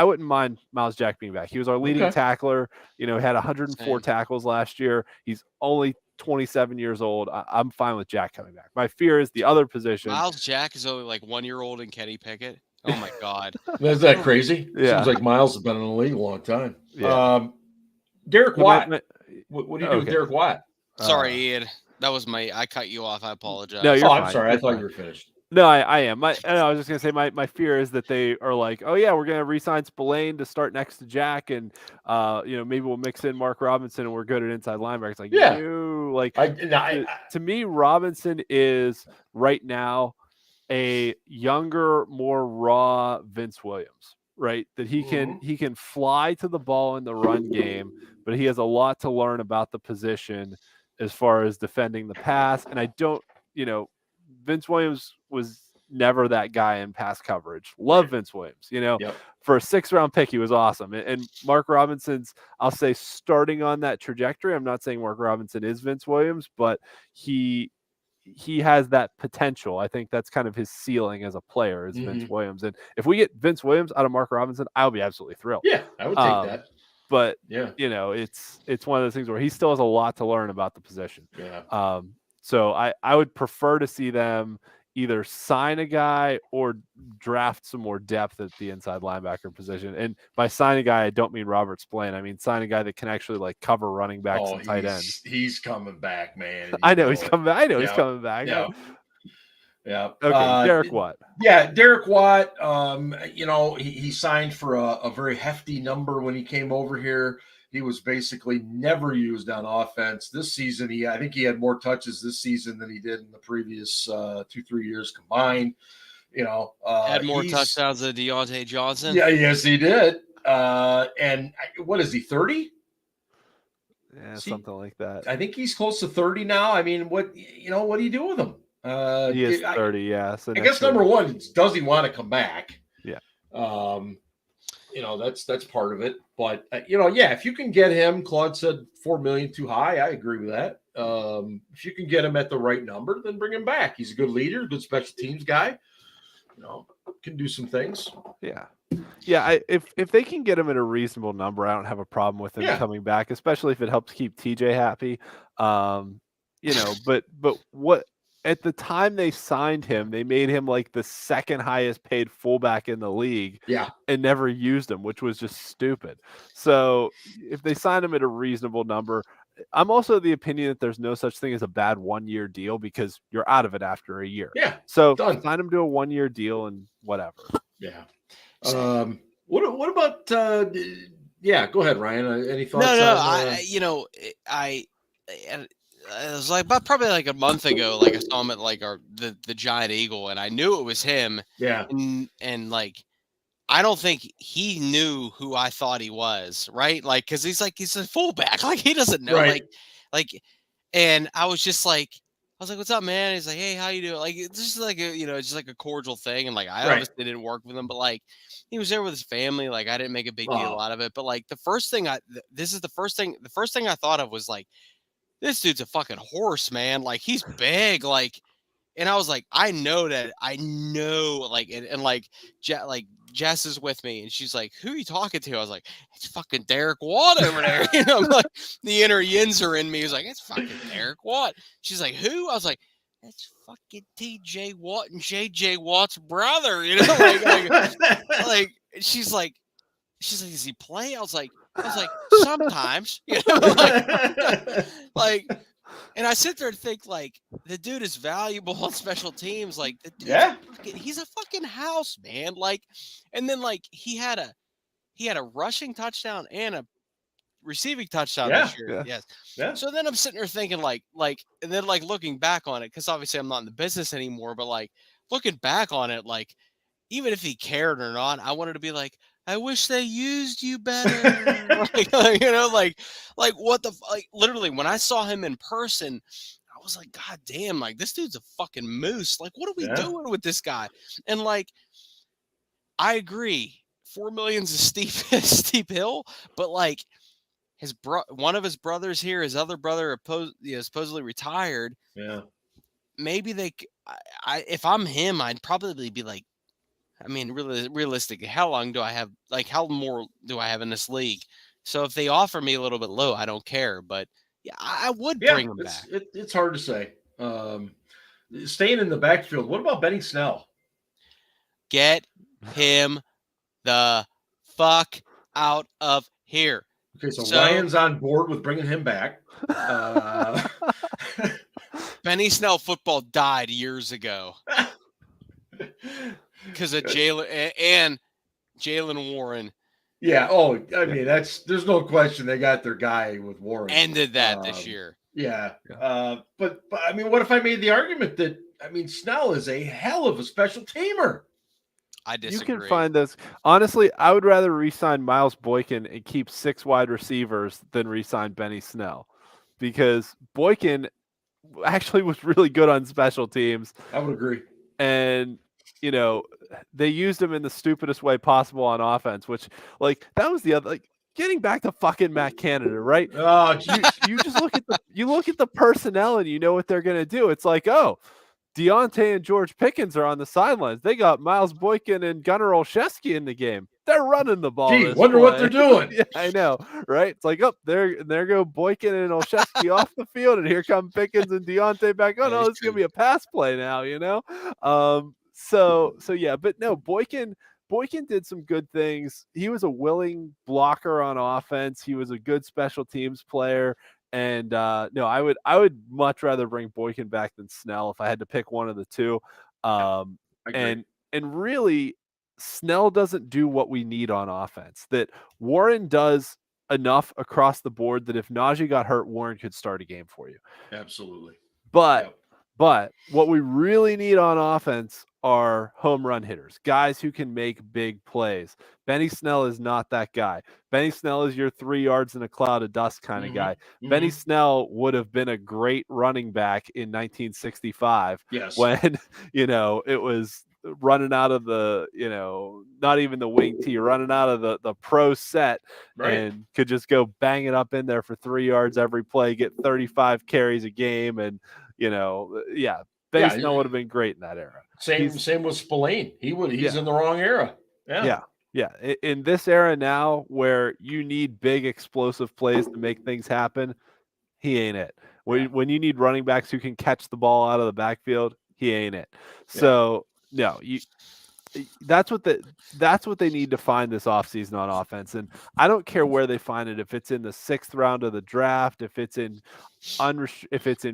wouldn't mind Miles Jack being back. He was our leading tackler. Had 104 tackles last year. He's only 27 years old. I'm fine with Jack coming back. My fear is the other position. Miles Jack is only like 1 year old and Kenny Pickett. Oh my God. Is that crazy? Yeah. Seems like Miles has been in the league a long time. Yeah. Derek But Watt. my- What do you do with okay. Derek Watt? Sorry, Ian. That was I cut you off. I apologize. No, you're I'm fine. sorry. You're I thought fine. you were finished. No, I am. I was just gonna say my fear is that they are like, oh yeah, we're gonna re-sign Spillane to start next to Jack, and maybe we'll mix in Mark Robinson and we're good at inside linebacker. It's like, Yeah. to me, Robinson is right now a younger, more raw Vince Williams, right? That he can fly to the ball in the run game, but he has a lot to learn about the position as far as defending the pass. And I don't, Vince Williams was never that guy in pass coverage. Love Vince Williams, for a 6th-round pick, he was awesome. And Mark Robinson's, I'll say, starting on that trajectory. I'm not saying Mark Robinson is Vince Williams, but he has that potential. I think that's kind of his ceiling as a player is Vince Williams. And if we get Vince Williams out of Mark Robinson, I'll be absolutely thrilled. Yeah, I would take that. But yeah, it's one of those things where he still has a lot to learn about the position. Yeah. So I would prefer to see them either sign a guy or draft some more depth at the inside linebacker position. And by sign a guy, I don't mean Robert Spillane. I mean sign a guy that can actually like cover running backs and tight ends. He's coming back, man. I know he's coming back. He's coming back. Yeah. Okay, Derek Watt. Yeah, Derek Watt. He signed for a very hefty number when he came over here. He was basically never used on offense. This season, I think he had more touches this season than he did in the previous 2-3 years combined. Had more touchdowns than Deontay Johnson. Yeah, yes, he did. And what is he, 30? Yeah, something like that. I think he's close to 30 now. I mean, what do you do with him? He is 30, yeah. So I guess number one, does he want to come back? Yeah. That's part of it. But if you can get him, Claude said $4 million too high. I agree with that. If you can get him at the right number, then bring him back. He's a good leader, good special teams guy. Can do some things. Yeah. Yeah, if they can get him at a reasonable number, I don't have a problem with him coming back, especially if it helps keep TJ happy. But what at the time they signed him, they made him like the 2nd highest paid fullback in the league. Yeah. And never used him, which was just stupid. So if they signed him at a reasonable number, I'm also of the opinion that there's no such thing as a bad 1-year deal because you're out of it after a year. Yeah. So done. Sign him to a 1-year deal and whatever. Yeah. What about go ahead, Ryan. Any thoughts? No, it was like probably like a month ago, like I saw him at like the Giant Eagle, and I knew it was him. Yeah. And like I don't think he knew who I thought he was, right? Like because he's a fullback, like he doesn't know, right. like, and I was like, what's up, man? He's like, hey, how you doing? Like it's just like it's just like a cordial thing, and like I obviously didn't work with him, but like he was there with his family. Like I didn't make a big deal out of it, but like the first thing I thought of was like, this dude's a fucking horse, man. Like he's big, like, and I was like, I know, like, and like Jess is with me, and she's like, who are you talking to? I was like, it's fucking Derek Watt over there. I'm like, the inner yins are in me. He's like, it's fucking Derek Watt. She's like, who? I was like, that's fucking TJ Watt and JJ Watt's brother. Like she's like, does he play? I was like, sometimes, like, and I sit there and think like the dude is valuable on special teams. Like, the dude, he's a fucking house, man. Like, and then like he had a rushing touchdown and a receiving touchdown this year. Yes. Yeah. So then I'm sitting there thinking like, and then like looking back on it, because obviously I'm not in the business anymore, but like looking back on it, like even if he cared or not, I wanted to be like, I wish they used you better. like what the like literally when I saw him in person, I was like, God damn, like this dude's a fucking moose. Like, what are we doing with this guy? And like, I agree, $4 million's a steep hill, but like one of his brothers here, his other brother supposedly retired. Yeah. Maybe if I'm him, I'd probably be like, I mean, realistically, how long do I have? Like, how more do I have in this league? So if they offer me a little bit low, I don't care. But yeah, I would bring him back. It's hard to say. Staying in the backfield. What about Benny Snell? Get him the fuck out of here. Okay, so Ryan's on board with bringing him back. Benny Snell football died years ago because of Jalen Warren. Yeah. Oh, I mean, there's no question they got their guy with Warren. Ended that this year. Yeah. But I mean, what if I made the argument that Snell is a hell of a special teamer? I disagree. You can find this. Honestly, I would rather re-sign Miles Boykin and keep 6 wide receivers than re-sign Benny Snell, because Boykin actually was really good on special teams. I would agree. And, they used him in the stupidest way possible on offense, which, that was the other, getting back to fucking Matt Canada, right? Oh, you just look at the personnel and you know what they're going to do. It's like, oh, Deontay and George Pickens are on the sidelines. They got Miles Boykin and Gunnar Olszewski in the game. They're running the ball. Gee, wonder what they're doing. Yeah, I know, right? It's like, there go Boykin and Olszewski off the field, and here come Pickens and Deontay back. Oh, no, it's going to be a pass play now, So yeah, but no, Boykin did some good things. He was a willing blocker on offense. He was a good special teams player. And no, I would much rather bring Boykin back than Snell if I had to pick one of the two. And really, Snell doesn't do what we need on offense. That Warren does enough across the board that if Najee got hurt, Warren could start a game for you. Absolutely. But what we really need on offense are home run hitters, guys who can make big plays. Benny Snell is not that guy. Benny Snell is your 3 yards in a cloud of dust kind of guy. Mm-hmm. Benny Snell would have been a great running back in 1965 when, it was running out of the, not even the wing tee, running out of the pro set, and could just go bang it up in there for 3 yards every play, get 35 carries a game. And, Benny Snell would have been great in that era. Same with Spillane. He's in the wrong era. Yeah. In this era now, where you need big explosive plays to make things happen, he ain't it. When you need running backs who can catch the ball out of the backfield, he ain't it. So no, that's what they need to find this offseason on offense. And I don't care where they find it, if it's in the 6th round of the draft, if it's in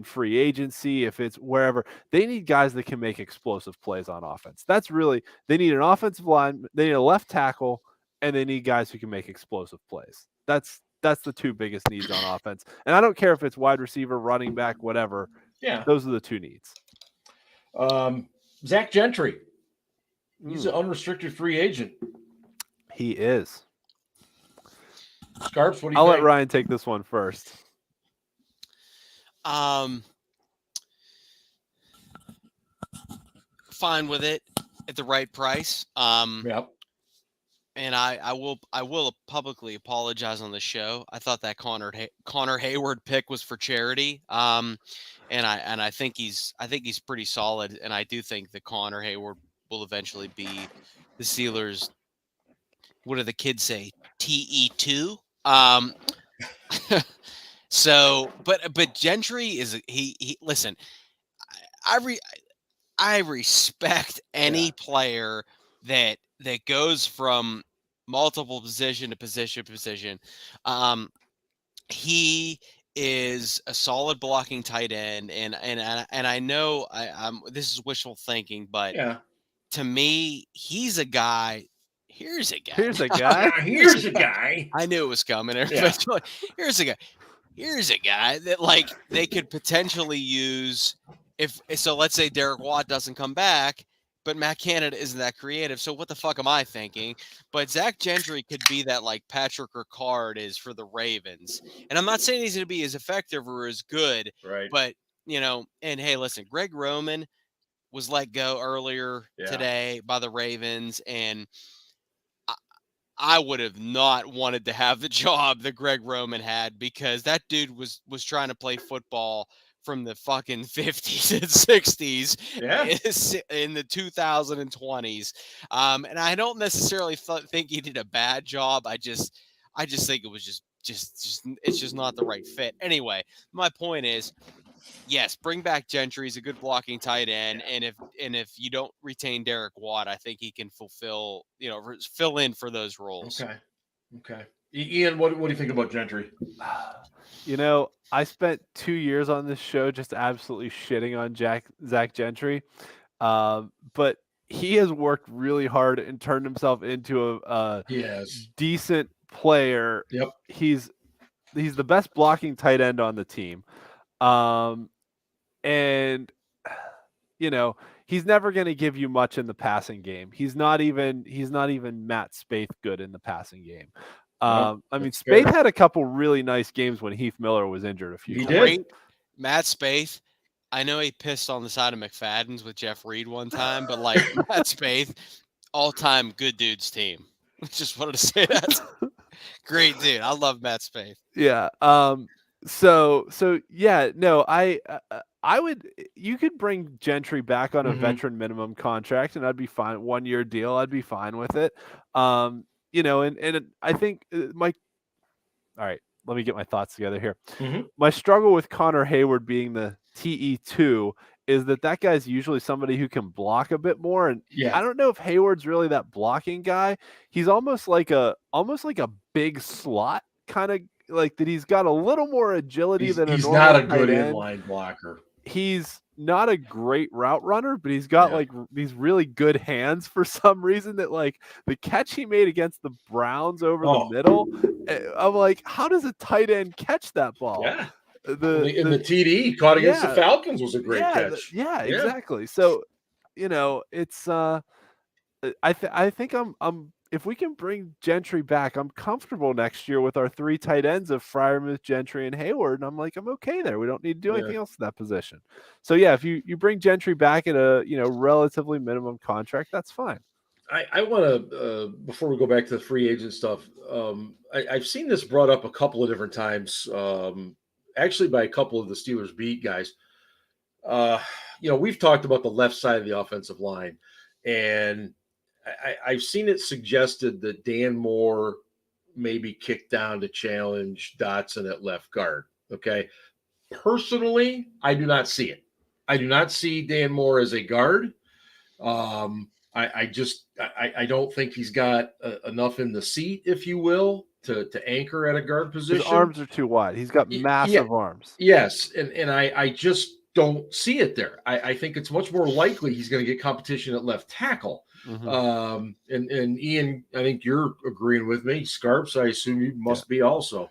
free agency, if it's wherever. They need guys that can make explosive plays on offense. They need an offensive line, they need a left tackle, and they need guys who can make explosive plays. That's the 2 biggest needs on offense. And I don't care if it's wide receiver, running back, whatever. Yeah. Those are the 2 needs. Zach Gentry. He's an unrestricted free agent. He is. Scarps, what do you think? I'll let Ryan take this one first. Fine with it at the right price. Yep. And I will publicly apologize on the show. I thought that Connor Hayward pick was for charity. And I think he's pretty solid. And I do think that Connor Hayward will eventually be the Steelers. What do the kids say? TE2. So, but Gentry is he. Listen, I respect any player that goes from multiple position to position. He is a solid blocking tight end, and I know this is wishful thinking, but to me, he's a guy. Here's a guy. Here's a guy. Here's a guy. I knew it was coming. Yeah. Here's a guy. Here's a guy that they could potentially use so let's say Derek Watt doesn't come back, but Matt Canada isn't that creative. So what the fuck am I thinking? But Zach Gentry could be that like Patrick Ricard is for the Ravens. And I'm not saying he's going to be as effective or as good, right? But, and hey, listen, Greg Roman was let go earlier today by the Ravens. And I would have not wanted to have the job that Greg Roman had, because that dude was trying to play football from the fucking 50s and 60s in the 2020s. And I don't necessarily think he did a bad job. I just think it was just it's just not the right fit. Anyway, my point is, yes, bring back Gentry. He's a good blocking tight end, and if you don't retain Derek Watt, I think he can fill in for those roles. Okay. Ian, what do you think about Gentry? I spent 2 years on this show just absolutely shitting on Zach Gentry, but he has worked really hard and turned himself into a decent player. Yep. He's the best blocking tight end on the team. And he's never going to give you much in the passing game. He's not even Matt Spaeth good in the passing game. Spaeth had a couple really nice games when Heath Miller was injured a few times. Great. Matt Spaeth, I know he pissed on the side of McFadden's with Jeff Reed one time, but like Matt Spaeth, all-time good dudes team. Just wanted to say that. Great dude. I love Matt Spaeth. Yeah. So yeah, no, I would. You could bring Gentry back on a veteran minimum contract, and I'd be fine. 1-year deal, I'd be fine with it. And I think Mike. All right, let me get my thoughts together here. My struggle with Connor Hayward being the TE2 is that guy's usually somebody who can block a bit more, and I don't know if Hayward's really that blocking guy. He's almost like a big slot kind of. Like that, he's got a little more agility than a normal not a good end. inline blocker. He's not a great route runner, but he's got like these really good hands for some reason. That like the catch he made against the Browns over the middle, I'm like, how does a tight end catch that ball? Yeah, the TD he caught against the Falcons was a great catch. Exactly. So it's I think I'm. If we can bring Gentry back, I'm comfortable next year with our 3 tight ends of Freiermuth, Gentry, and Hayward. And I'm like, I'm okay there. We don't need to do anything else in that position. So yeah, if you bring Gentry back at a relatively minimum contract, that's fine. I want to before we go back to the free agent stuff. I've seen this brought up a couple of different times, actually by a couple of the Steelers beat guys. We've talked about the left side of the offensive line, and I've seen it suggested that Dan Moore maybe kicked down to challenge Dotson at left guard. Okay. Personally, I do not see it. I do not see Dan Moore as a guard. I don't think he's got enough in the seat, if you will, to anchor at a guard position. His arms are too wide. He's got massive arms. Yes. And I just don't see it there. I think it's much more likely he's going to get competition at left tackle. And Ian, I think you're agreeing with me. Scarps, I assume you must be also.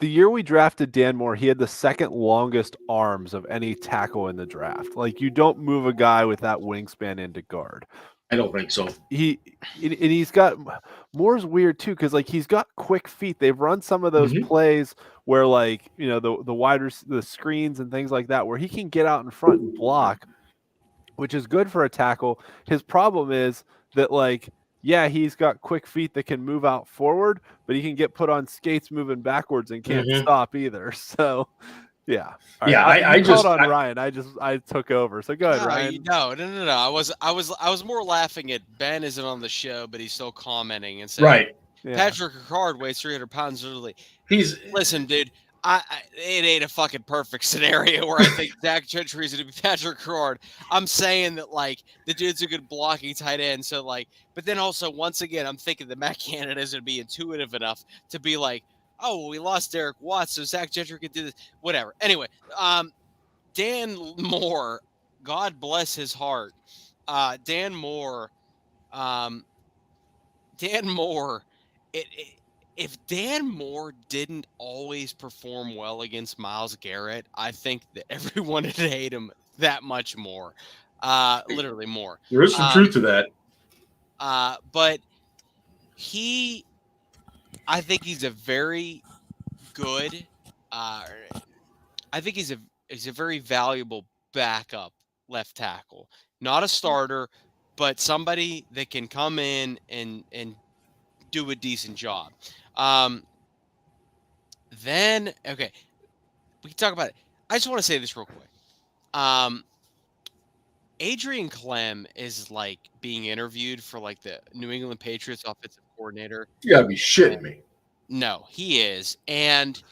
The year we drafted Dan Moore, he had the second longest arms of any tackle in the draft. Like, you don't move a guy with that wingspan into guard. I don't think so. He's got Moore's weird too, because like he's got quick feet. They've run some of those plays where like the screens and things like that, where he can get out in front and block, which is good for a tackle. His problem is that he's got quick feet that can move out forward, but he can get put on skates moving backwards and can't stop either. So yeah. All right. I called on Ryan. I took over. So go ahead, Ryan. No. I was more laughing at Ben isn't on the show, but he's still commenting and saying, Patrick Ricard weighs 300 pounds. Literally. Listen, dude. It ain't a fucking perfect scenario where I think Zach Gentry is going to be Patrick Ricard. I'm saying that the dude's a good blocking tight end. So but then also once again, I'm thinking that Matt Canada isn't be intuitive enough to be like, oh, well, we lost Derek Watts, so Zach Gentry could do this. Whatever. Anyway, Dan Moore, God bless his heart. Dan Moore. If Dan Moore didn't always perform well against Myles Garrett, I think that everyone would hate him that much more. Literally more. There is some truth to that. But I think he's a very good. I think he's a very valuable backup left tackle. Not a starter, but somebody that can come in and do a decent job. Then okay, we can talk about it. I just want to say this real quick. Adrian Clem is being interviewed for the New England Patriots offensive coordinator. You gotta be shitting me. No, he is. And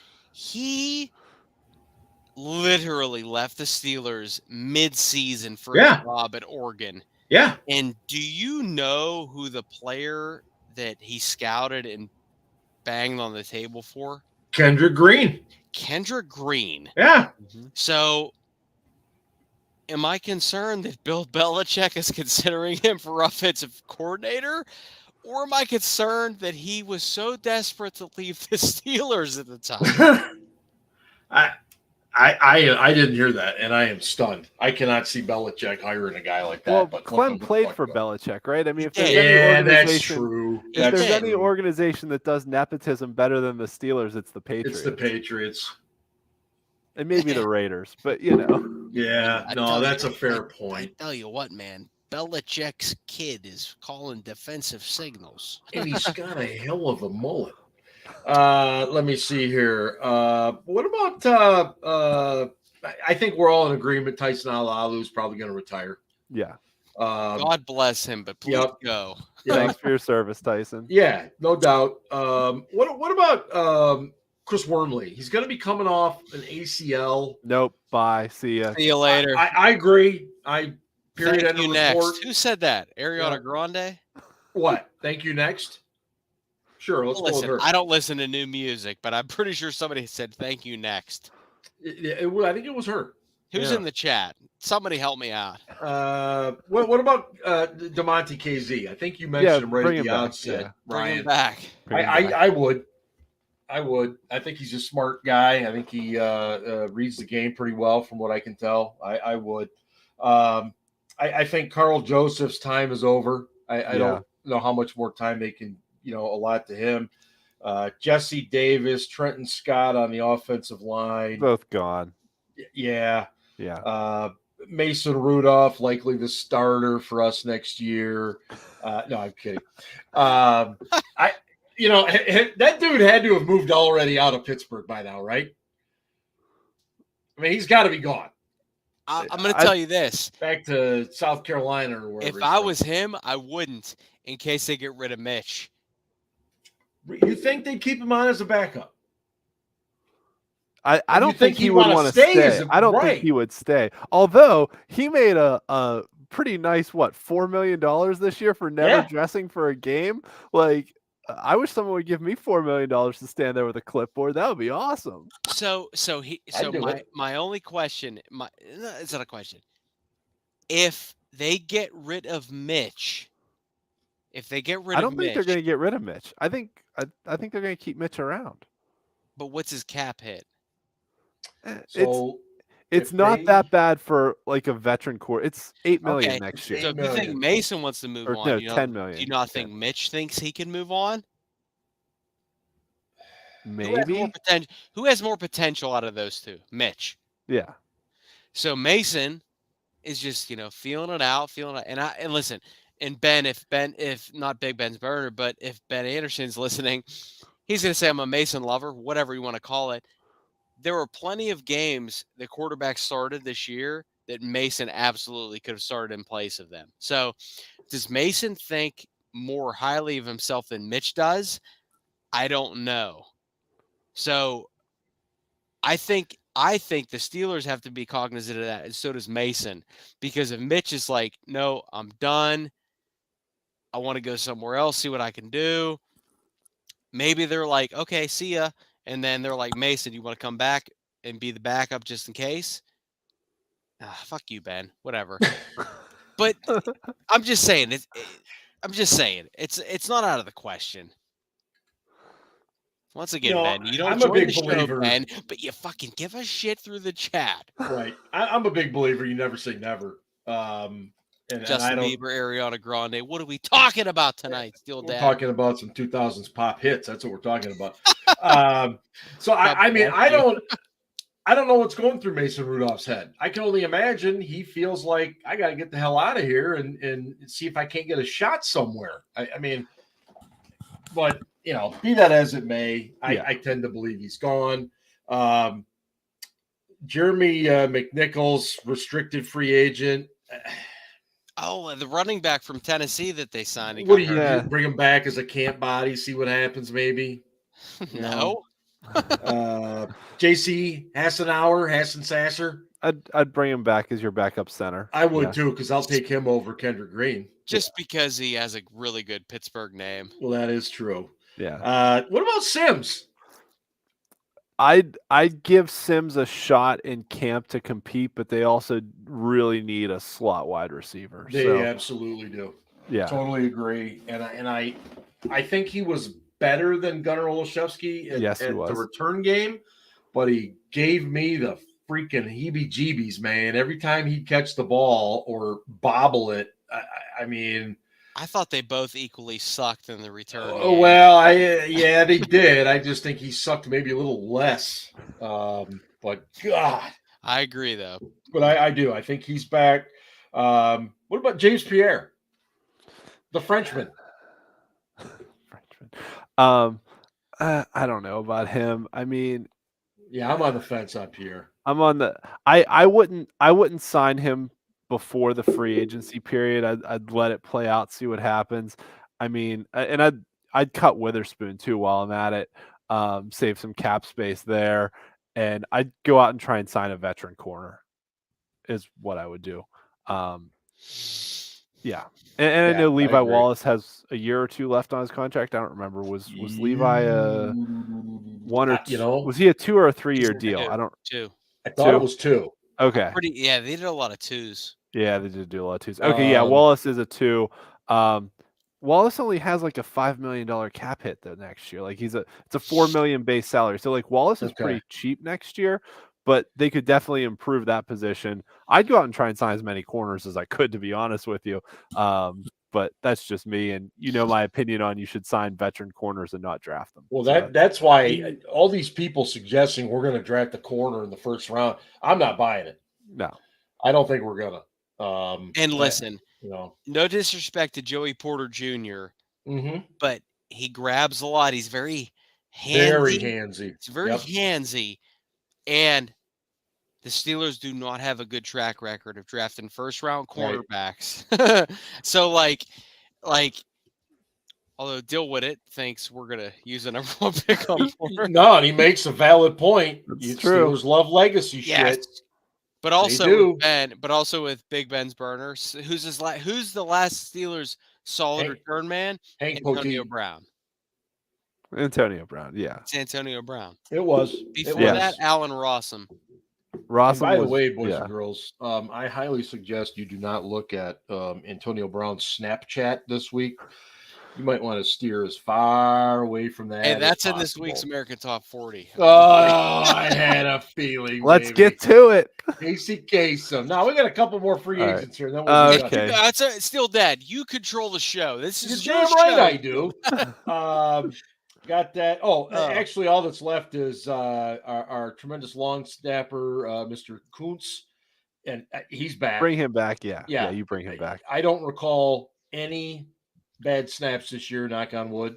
literally left the Steelers mid-season for Yeah. a job at Oregon. Yeah. And do you know who the player that he scouted and banged on the table for? Kendrick Green. Kendrick Green. Yeah. So am I concerned that Bill Belichick is considering him for offensive coordinator? Or am I concerned that he was so desperate to leave the Steelers at the time? I didn't hear that, and I am stunned. I cannot see Belichick hiring a guy like that. Well, but Clem played for Belichick, right? I mean, if there's any yeah, that's organization, true. if That's there's any true. organization that does nepotism better than the Steelers, it's the Patriots. It's the Patriots. And maybe the Raiders, but you know. Yeah, no, that's a fair point. I tell you what, man. Belichick's kid is calling defensive signals. And he's got a hell of a mullet. Let me see here. What about I think we're all in agreement Tyson Alalu is probably going to retire. Yeah. God bless him, but please go. Thanks for your service, Tyson. Yeah, no doubt. What about Chris Wormley? He's going to be coming off an ACL. Nope. Bye. See ya. See you later. I agree. Period. Thank End you of next. report. Who said that? Ariana Grande? What? Thank you next. Sure, let's go with Listen, her. I don't listen to new music, but I'm pretty sure somebody said thank you next. I think it was her. Who's in the chat? Somebody help me out. What about DeMonte KZ? I think you mentioned him right at the outset. Yeah. Bring him back. I would. I think he's a smart guy. I think he reads the game pretty well from what I can tell. I would. I think Carl Joseph's time is over. I don't know how much more time they can, allot to him. Jesse Davis, Trenton Scott on the offensive line. Both gone. Yeah. Yeah. Mason Rudolph, likely the starter for us next year. No, I'm kidding. That dude had to have moved already out of Pittsburgh by now, right? I mean, he's got to be gone. I'm going to tell you this. Back to South Carolina or wherever. If I was him, I wouldn't in case they get rid of Mitch. You think they'd keep him on as a backup? I don't think he would want to stay. I don't think he would stay. Although he made a pretty nice, $4 million this year for never dressing for a game. Like, I wish someone would give me $4 million to stand there with a clipboard. That would be awesome. So my only question, it's not a question. If they get rid of Mitch, I don't think they're going to get rid of Mitch. I think they're going to keep Mitch around. But what's his cap hit? It's not that bad for like a veteran core. It's $8 million next year. So if you think Mason wants to move on, no, $10 million. Do you not think Mitch thinks he can move on? Maybe. Who has more potential out of those two? Mitch. Yeah. So Mason is just feeling it out. And listen, and if not Big Ben's burner, but if Ben Anderson's listening, he's going to say I'm a Mason lover, whatever you want to call it. There were plenty of games the quarterback started this year that Mason absolutely could have started in place of them. So does Mason think more highly of himself than Mitch does? I don't know. So I think the Steelers have to be cognizant of that, and so does Mason. Because if Mitch is like, no, I'm done. I want to go somewhere else, see what I can do. Maybe they're like, okay, see ya. And then they're like, Mason, you want to come back and be the backup just in case? Fuck you, Ben. Whatever. But I'm just saying. It's not out of the question. Once again, Ben, you don't join the show, Ben, but you fucking give a shit through the chat. Right. I'm a big believer. You never say never. Justin Bieber, Ariana Grande. What are we talking about tonight, Steel Dad? We're talking about some 2000s pop hits. That's what we're talking about. So I don't know what's going through Mason Rudolph's head. I can only imagine he feels like I got to get the hell out of here and see if I can't get a shot somewhere. But be that as it may, I tend to believe he's gone. Jeremy McNichols, restricted free agent. Oh, the running back from Tennessee that they signed. What do you bring him back as a camp body? See what happens, maybe. No. JC Hassan Sasser. I'd bring him back as your backup center. I would too, because I'll take him over Kendrick Green. Just because he has a really good Pittsburgh name. Well, that is true. Yeah. What about Sims? I'd give Sims a shot in camp to compete, but they also really need a slot wide receiver. They absolutely do. Yeah, totally agree. And I think he was better than Gunnar Olszewski at the return game, but he gave me the freaking heebie-jeebies, man. Every time he'd catch the ball or bobble it, I mean, I thought they both equally sucked in the return. Well, they did. I just think he sucked maybe a little less. But God, I agree though. But I do. I think he's back. What about James Pierre, the Frenchman? I don't know about him. I mean, yeah, I'm on the fence on Pierre. I'm on the. I wouldn't sign him before the free agency period. I'd let it play out, see what happens. I mean, and I'd cut Witherspoon too while I'm at it. Save some cap space there, and I'd go out and try and sign a veteran corner. Is what I would do. Yeah. And I know Levi Wallace has a year or two left on his contract. I don't remember. Was Levi a 1 or 2? Was he a 2 or a 3-year deal? I don't. 2. I thought it was 2. Okay. They did a lot of 2s. Yeah, they did do a lot of 2s. Okay, yeah, Wallace is a 2. Wallace only has like a $5 million cap hit though next year. Like it's a $4 million base salary. So like Wallace is pretty cheap next year, but they could definitely improve that position. I'd go out and try and sign as many corners as I could, to be honest with you. But that's just me, and my opinion on you should sign veteran corners and not draft them. Well, that's why all these people suggesting we're going to draft the corner in the first round. I'm not buying it. No, I don't think we're gonna. And listen, no disrespect to Joey Porter Jr., but he grabs a lot. He's very handsy. Very handsy. He's very handsy, and the Steelers do not have a good track record of drafting first-round cornerbacks. Right. So, like, although Dill Whittet thinks we're going to use a number 1 pick on corner. No, and he makes a valid point. That's true. Steelers love legacy shit. But also with Big Ben's burners. Who's the last Steelers solid return man? Antonio Brown. Antonio Brown, yeah. It's Antonio Brown. It was. Before that, Allen Rossum. By the way, boys and girls, I highly suggest you do not look at Antonio Brown's Snapchat this week. You might want to steer as far away from that. And that's in this week's American Top 40. Oh, I had a feeling. Let's get to it. Casey Kasem. Now we got a couple more free agents here. Then okay. It's still dead. You control the show. This is your damn show. right I do. Got that. Actually, all that's left is our tremendous long snapper, Mr. Kuntz, and he's back. Bring him back, yeah. You bring him back. I don't recall any bad snaps this year. Knock on wood.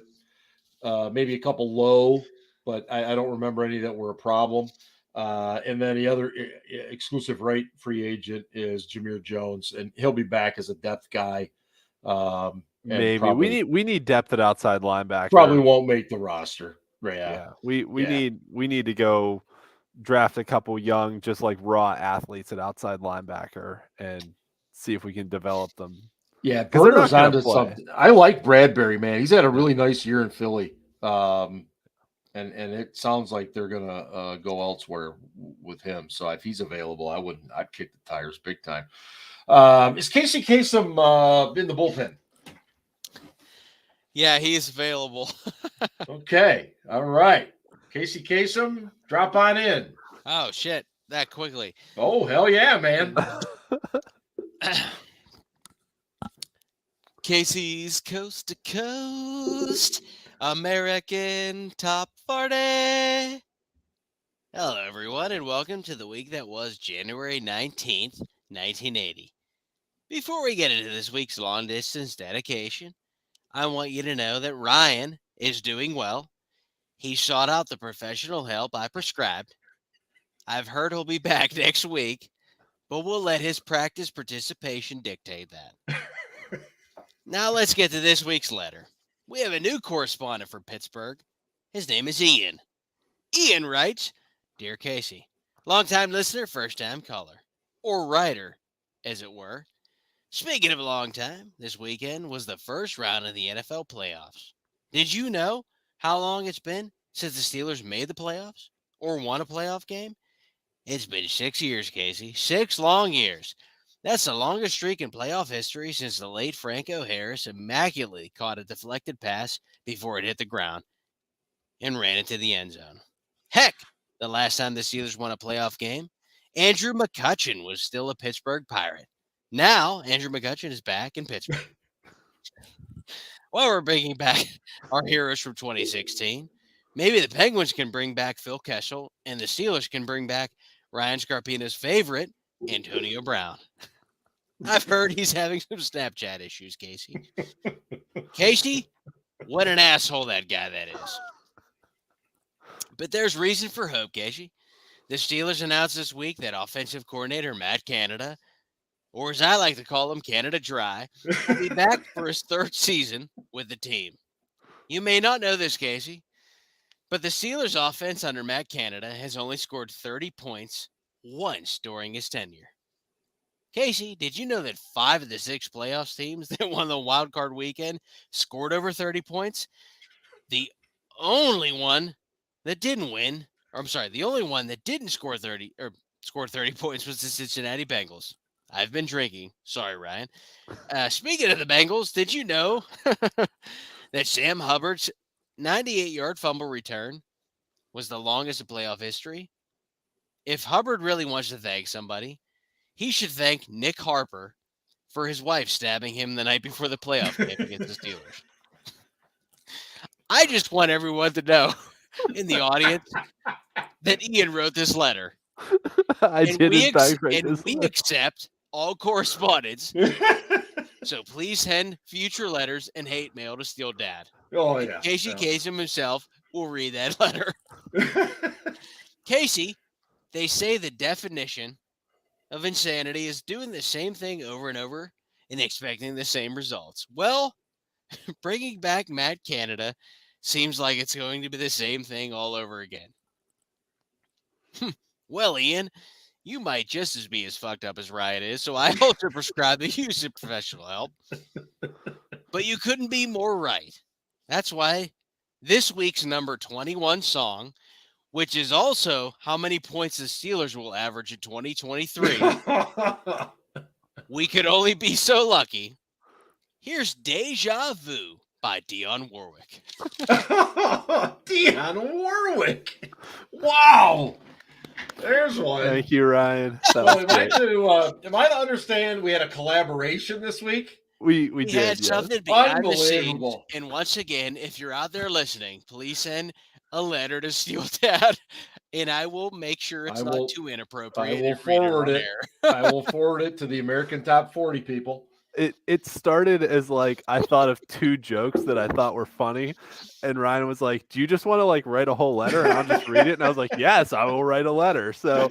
Maybe a couple low, but I don't remember any that were a problem. And then the other exclusive right free agent is Jameer Jones, and he'll be back as a depth guy. Maybe we need depth at outside linebacker. Probably won't make the roster. Yeah. We need to go draft a couple young, just like raw athletes at outside linebacker and see if we can develop them. Yeah, Burner's onto something. I like Bradbury, man. He's had a really nice year in Philly. And it sounds like they're gonna go elsewhere with him. So if he's available, I'd kick the tires big time. Is Casey Kasem in the bullpen? Yeah, he's available. Okay. All right. Casey Kasem, drop on in. Oh, shit. That quickly. Oh, hell yeah, man. Casey's Coast to Coast American Top 40. Hello, everyone, and welcome to the week that was January 19th, 1980. Before we get into this week's long-distance dedication, I want you to know that Ryan is doing well. He sought out the professional help I prescribed. I've heard he'll be back next week, but we'll let his practice participation dictate that. Now let's get to this week's letter. We have a new correspondent from Pittsburgh. His name is Ian. Ian writes, Dear Casey, longtime listener, first-time caller, or writer, as it were. Speaking of a long time, this weekend was the first round of the NFL playoffs. Did you know how long it's been since the Steelers made the playoffs or won a playoff game? It's been 6 years, Casey. 6 long years. That's the longest streak in playoff history since the late Franco Harris immaculately caught a deflected pass before it hit the ground and ran into the end zone. Heck, the last time the Steelers won a playoff game, Andrew McCutchen was still a Pittsburgh Pirate. Now, Andrew McCutchen is back in Pittsburgh. Well, we're bringing back our heroes from 2016. Maybe the Penguins can bring back Phil Kessel, and the Steelers can bring back Ryan Scarpina's favorite, Antonio Brown. I've heard he's having some Snapchat issues, Casey. Casey, what an asshole that guy that is. But there's reason for hope, Casey. The Steelers announced this week that offensive coordinator Matt Canada, or as I like to call him, Canada Dry, will be back for his 3rd season with the team. You may not know this, Casey, but the Steelers offense under Matt Canada has only scored 30 points once during his tenure. Casey, did you know that 5 of the 6 playoffs teams that won the wild card weekend scored over 30 points? The only one that didn't win, or I'm sorry, the only one that didn't score 30 points was the Cincinnati Bengals. I've been drinking. Sorry, Ryan. Speaking of the Bengals, did you know that Sam Hubbard's 98-yard fumble return was the longest in playoff history? If Hubbard really wants to thank somebody, he should thank Nick Harper for his wife stabbing him the night before the playoff game against the Steelers. I just want everyone to know in the audience that Ian wrote this letter. We accept all correspondence. So please send future letters and hate mail to Steel Dad. Oh, yeah. Casey Kasem himself will read that letter. Casey, they say the definition of insanity is doing the same thing over and over and expecting the same results. Well, bringing back Matt Canada seems like it's going to be the same thing all over again. Well, Ian, you might just as be as fucked up as Ryan is, so I also prescribe the use of professional help. But you couldn't be more right. That's why this week's number 21 song, which is also how many points the Steelers will average in 2023, we could only be so lucky. Here's Deja Vu by Dionne Warwick. Dionne Warwick. Wow. There's one. Thank you, Ryan. Am I to understand we had a collaboration this week? We did, had something behind the scenes. And once again, if you're out there listening, please send a letter to Steel Dad, and I will make sure it's not too inappropriate. I will forward it. I will forward it to the American Top 40 people. It started as like I thought of 2 jokes that I thought were funny, and Ryan was like, "Do you just want to like write a whole letter and I'll just read it?" And I was like, "Yes, I will write a letter." So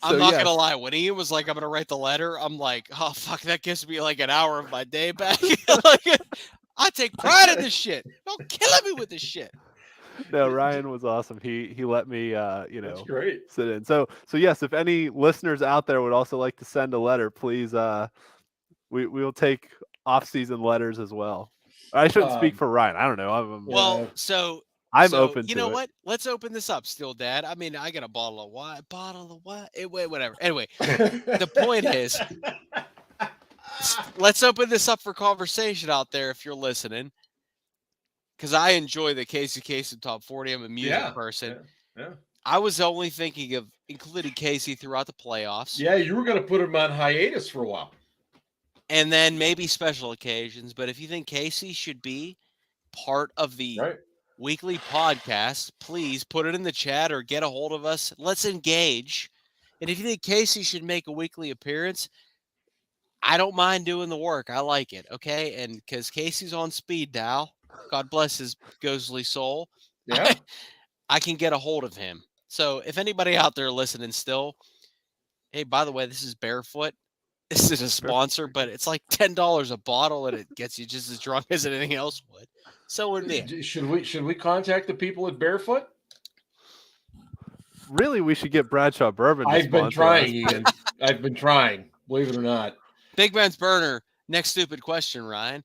I'm not gonna lie. When Ian was like, "I'm gonna write the letter," I'm like, "Oh fuck, that gives me like an hour of my day back." Like, I take pride in this shit. Don't kill me with this shit. No, Ryan was awesome. He let me That's great. sit in. So yes, if any listeners out there would also like to send a letter, please we will take off-season letters as well. I shouldn't speak for Ryan. I don't know. I'm open. You know what? Let's open this up, Still Dad. I mean, I got a bottle of wine. Whatever. Anyway, the point is, let's open this up for conversation out there if you're listening. Because I enjoy the Casey Kasem Top 40. I'm a music person. Yeah. I was only thinking of including Casey throughout the playoffs. Yeah, you were going to put him on hiatus for a while. And then maybe special occasions. But if you think Casey should be part of the weekly podcast, please put it in the chat or get a hold of us. Let's engage. And if you think Casey should make a weekly appearance, I don't mind doing the work. I like it. Okay. And because Casey's on speed dial, God bless his ghostly soul. Yeah. I can get a hold of him. So if anybody out there listening still, hey, by the way, this is Barefoot. This is a sponsor, but it's like $10 a bottle, and it gets you just as drunk as anything else would. So would me. Should we contact the people at Barefoot? really, we should get Bradshaw Bourbon. To I've been sponsor trying, us. Ian. I've been trying. Believe it or not. Big Ben's Burner. Next stupid question, Ryan.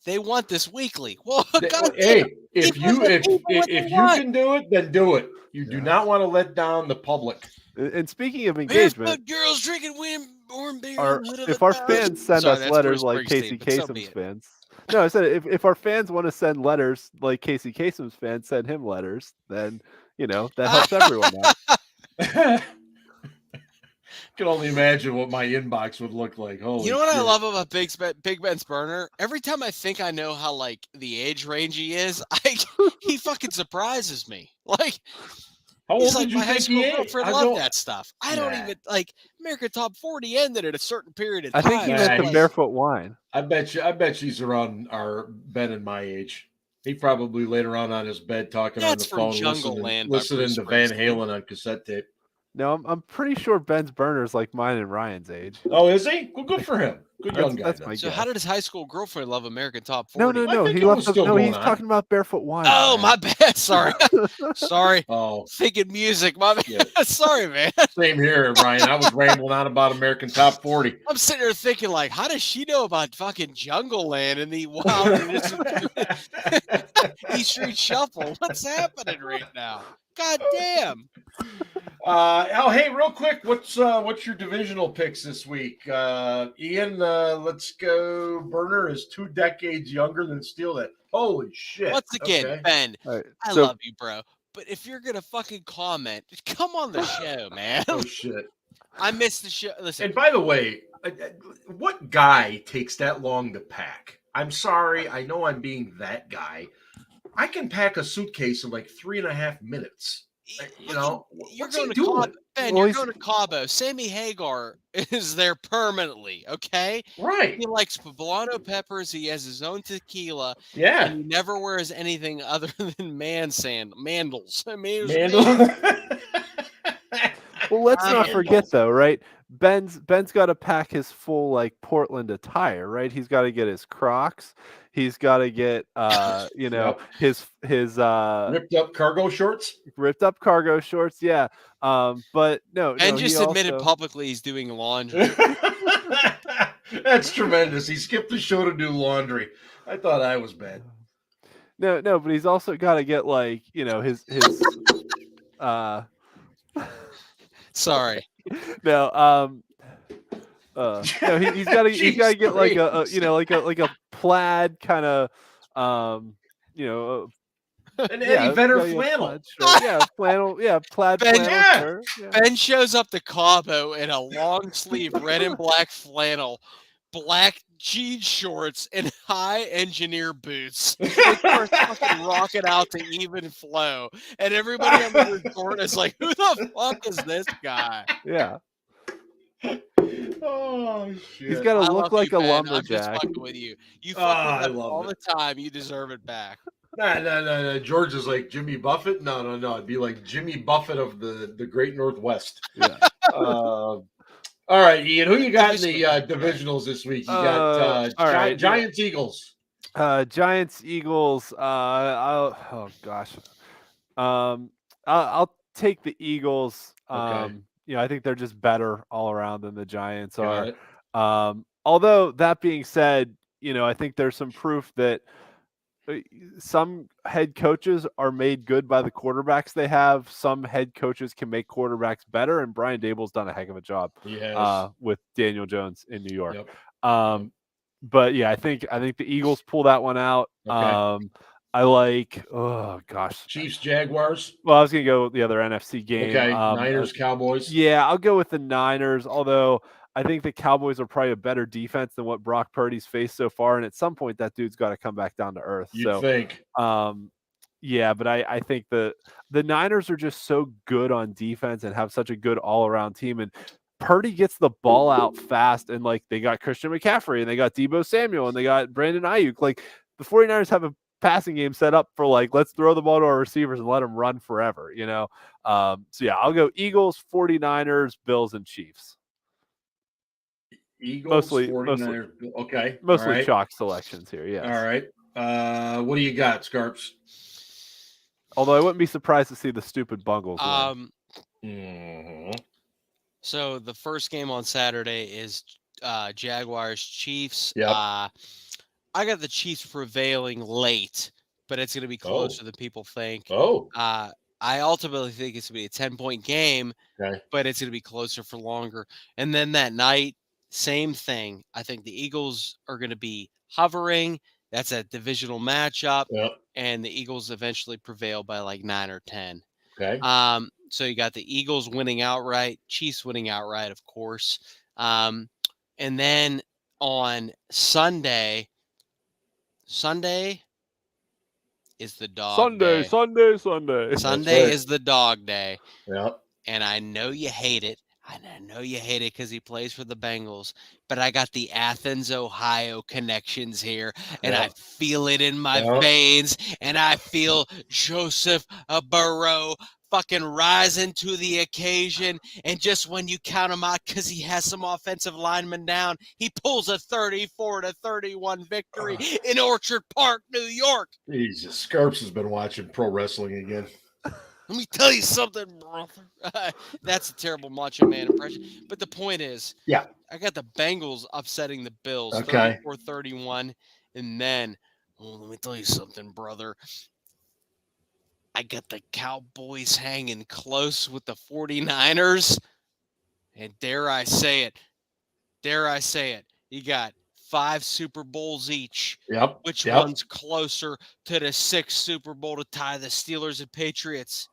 They want this weekly. Well, God Hey, if people you can do it, then do it. You do not want to let down the public. And speaking of engagement, girls drinking warm beer. If our fans send us letters like Casey Kasem's fans. No, I said if our fans want to send letters like Casey Kasem's fans send him letters, then that helps everyone out. Can only imagine what my inbox would look like. Holy you know what shit. I love about Big Ben's Burner? Every time I think I know how like the age range he is, he fucking surprises me. Like how old he's did like you my high think school he girlfriend loved that stuff. I don't even like American Top 40 ended at a certain period of time. I think he meant the barefoot wine. I bet she's around our Ben and my age. He probably later on his bed talking on the phone, listening to Van Halen on cassette tape. No, I'm pretty sure Ben's Burner is like mine and Ryan's age. Oh, is he? Well, good for him. Good young guy. That's my so guess. How did his high school girlfriend love American Top 40? No. He's talking about barefoot wine. Oh, my bad. Sorry. Sorry. Oh, thinking music. My bad. Yeah. Sorry, man. Same here, Ryan. I was rambling on about American Top 40. I'm sitting there thinking, like, how does she know about fucking Jungle Land and the wild E Street Shuffle? What's happening right now? God damn. Hey, real quick, what's your divisional picks this week? Ian, let's go. Burner is 2 decades younger than Steelers. Holy shit. Once again, Ben, right, I love you, bro. But if you're gonna fucking comment, just come on the show, man. Oh shit. I missed the show. Listen. And by the way, what guy takes that long to pack? I'm sorry, I know I'm being that guy. I can pack a suitcase in like 3.5 minutes. You're going to Cabo. Ben, you're going to Cabo. Sammy Hagar is there permanently, okay? Right. He likes poblano peppers. He has his own tequila. Yeah. And he never wears anything other than mandals. Well, let's not forget though, right? Ben's got to pack his full like Portland attire, right? He's got to get his Crocs. He's got to get his ripped up cargo shorts. Yeah. But no. Ben just admitted publicly he's doing laundry. That's tremendous. He skipped the show to do laundry. I thought I was bad. No, but he's also got to get like his Sorry. No, he's got to get like a plaid kind of an Eddie Vedder flannel. Flannel. Yeah, plaid Ben, flannel. Yeah. Ben shows up to Cabo in a long sleeve red and black flannel, black jean shorts, and high engineer boots. They start fucking rocking out to Even Flow, and everybody on the resort is like, "Who the fuck is this guy?" Yeah. Oh shit! He's got to look like a lumberjack. I'm just fucking with you. You fucking with all the time. You deserve it back. No. George is like Jimmy Buffett. No. It'd be like Jimmy Buffett of the Great Northwest. Yeah. All right, Ian. Who you got in the divisionals this week? You got Giants, Eagles. Giants, Eagles. Oh gosh. I'll take the Eagles. Okay. I think they're just better all around than the Giants are. Although that being said, I think there's some proof that some head coaches are made good by the quarterbacks they have. Some head coaches can make quarterbacks better, and Brian Dable's done a heck of a job with Daniel Jones in New York. Yep. But yeah, I think the Eagles pull that one out. Okay. I like Chiefs, Jaguars. Well, I was gonna go with the other NFC game. Okay, Niners, Cowboys. Yeah, I'll go with the Niners, although I think the Cowboys are probably a better defense than what Brock Purdy's faced so far, and at some point that dude's got to come back down to earth. You'd think. Yeah, but I think the Niners are just so good on defense and have such a good all-around team, and Purdy gets the ball out fast, and like they got Christian McCaffrey and they got Deebo Samuel and they got Brandon Ayuk. Like the 49ers have a passing game set up for like, let's throw the ball to our receivers and let them run forever, So yeah, I'll go Eagles, 49ers, Bills, and Chiefs. Eagles, 49ers. Okay. Mostly chalk selections here. Yeah. All right. What do you got, Scarps? Although I wouldn't be surprised to see the stupid Bungles win. Mm-hmm. So the first game on Saturday is Jaguars Chiefs. Yep. I got the Chiefs prevailing late, but it's going to be closer than people think. Oh. I ultimately think it's going to be a 10-point game, Okay. but it's going to be closer for longer. And then that night, same thing. I think the Eagles are going to be hovering. That's a divisional matchup, Yep. and the Eagles eventually prevail by like 9 or 10. Okay. So you got the Eagles winning outright, Chiefs winning outright, of course. And then on Sunday is the dog day. Sunday. Sunday is the dog day. Yep. And I know you hate it. I know you hate it because he plays for the Bengals, but I got the Athens, Ohio connections here, and I feel it in my veins, and I feel Joseph Burrow fucking rising to the occasion, and just when you count him out because he has some offensive linemen down, he pulls a 34-31 victory in Orchard Park, New York. Jesus, Scarps has been watching pro wrestling again. Let me tell you something, brother. That's a terrible Macho Man impression. But the point is, I got the Bengals upsetting the Bills, 34-31. And then, let me tell you something, brother. I got the Cowboys hanging close with the 49ers. And dare I say it, you got 5 Super Bowls each. Yep. Which one's closer to the 6th Super Bowl to tie the Steelers and Patriots?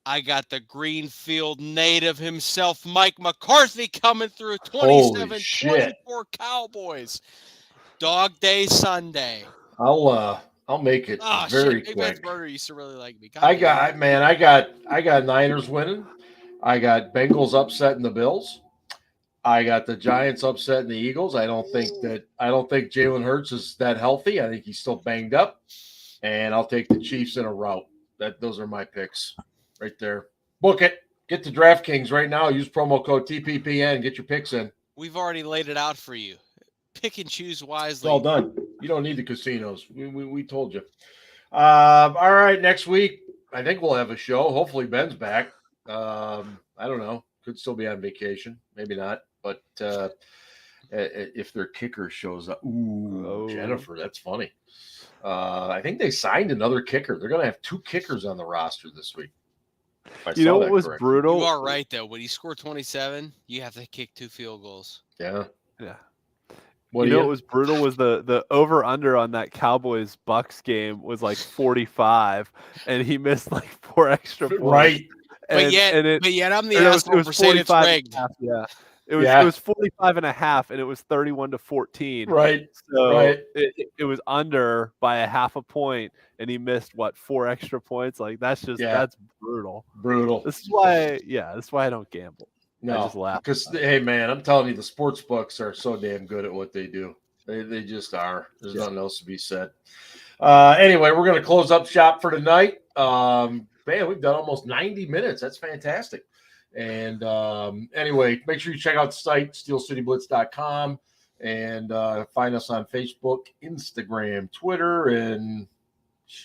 I got the Greenfield native himself, Mike McCarthy, coming through 27-24 Cowboys. Dog Day Sunday. I'll make it very Big quick. Burger used to really like me. I got Niners winning. I got Bengals upsetting the Bills. I got the Giants upsetting the Eagles. I don't think Jalen Hurts is that healthy. I think he's still banged up. And I'll take the Chiefs in a rout. Those are my picks right there. Book it. Get to DraftKings right now. Use promo code TPPN. Get your picks in. We've already laid it out for you. Pick and choose wisely. It's all done. You don't need the casinos. We told you. All right. Next week, I think we'll have a show. Hopefully Ben's back. I don't know. Could still be on vacation. Maybe not. But if their kicker shows up. Jennifer, that's funny. I think they signed another kicker. They're going to have 2 kickers on the roster this week. You know what was brutal? You are right, though. When you score 27, you have to kick 2 field goals. Yeah. What was brutal was the over-under on that Cowboys-Bucks game was like 45, and he missed like 4 extra points. Right. But yet I'm the asshole for saying it's rigged. It was 45 and a half, and it was 31-14. Right. So it was under by a half a point, and he missed 4 extra points. Like that's brutal. Brutal. This is why I don't gamble. No, I just laugh. Because hey man, I'm telling you, the sports books are so damn good at what they do. They just are. There's nothing else to be said. Anyway, we're gonna close up shop for tonight. Man, we've done almost 90 minutes. That's fantastic. And anyway, make sure you check out the site, steelcityblitz.com, and find us on Facebook, Instagram, Twitter, and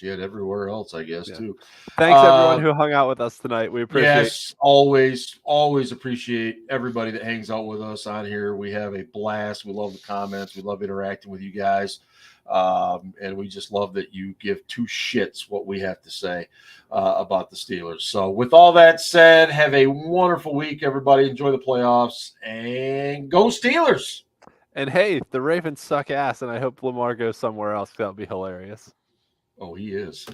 everywhere else, I guess, too. Thanks, everyone who hung out with us tonight. We appreciate it. Yes, always appreciate everybody that hangs out with us on here. We have a blast. We love the comments. We love interacting with you guys. And we just love that you give 2 shits what we have to say about the Steelers. So with all that said, have a wonderful week, everybody. Enjoy the playoffs and go Steelers. And hey, the Ravens suck ass, and I hope Lamar goes somewhere else. That would be hilarious. Oh, he is.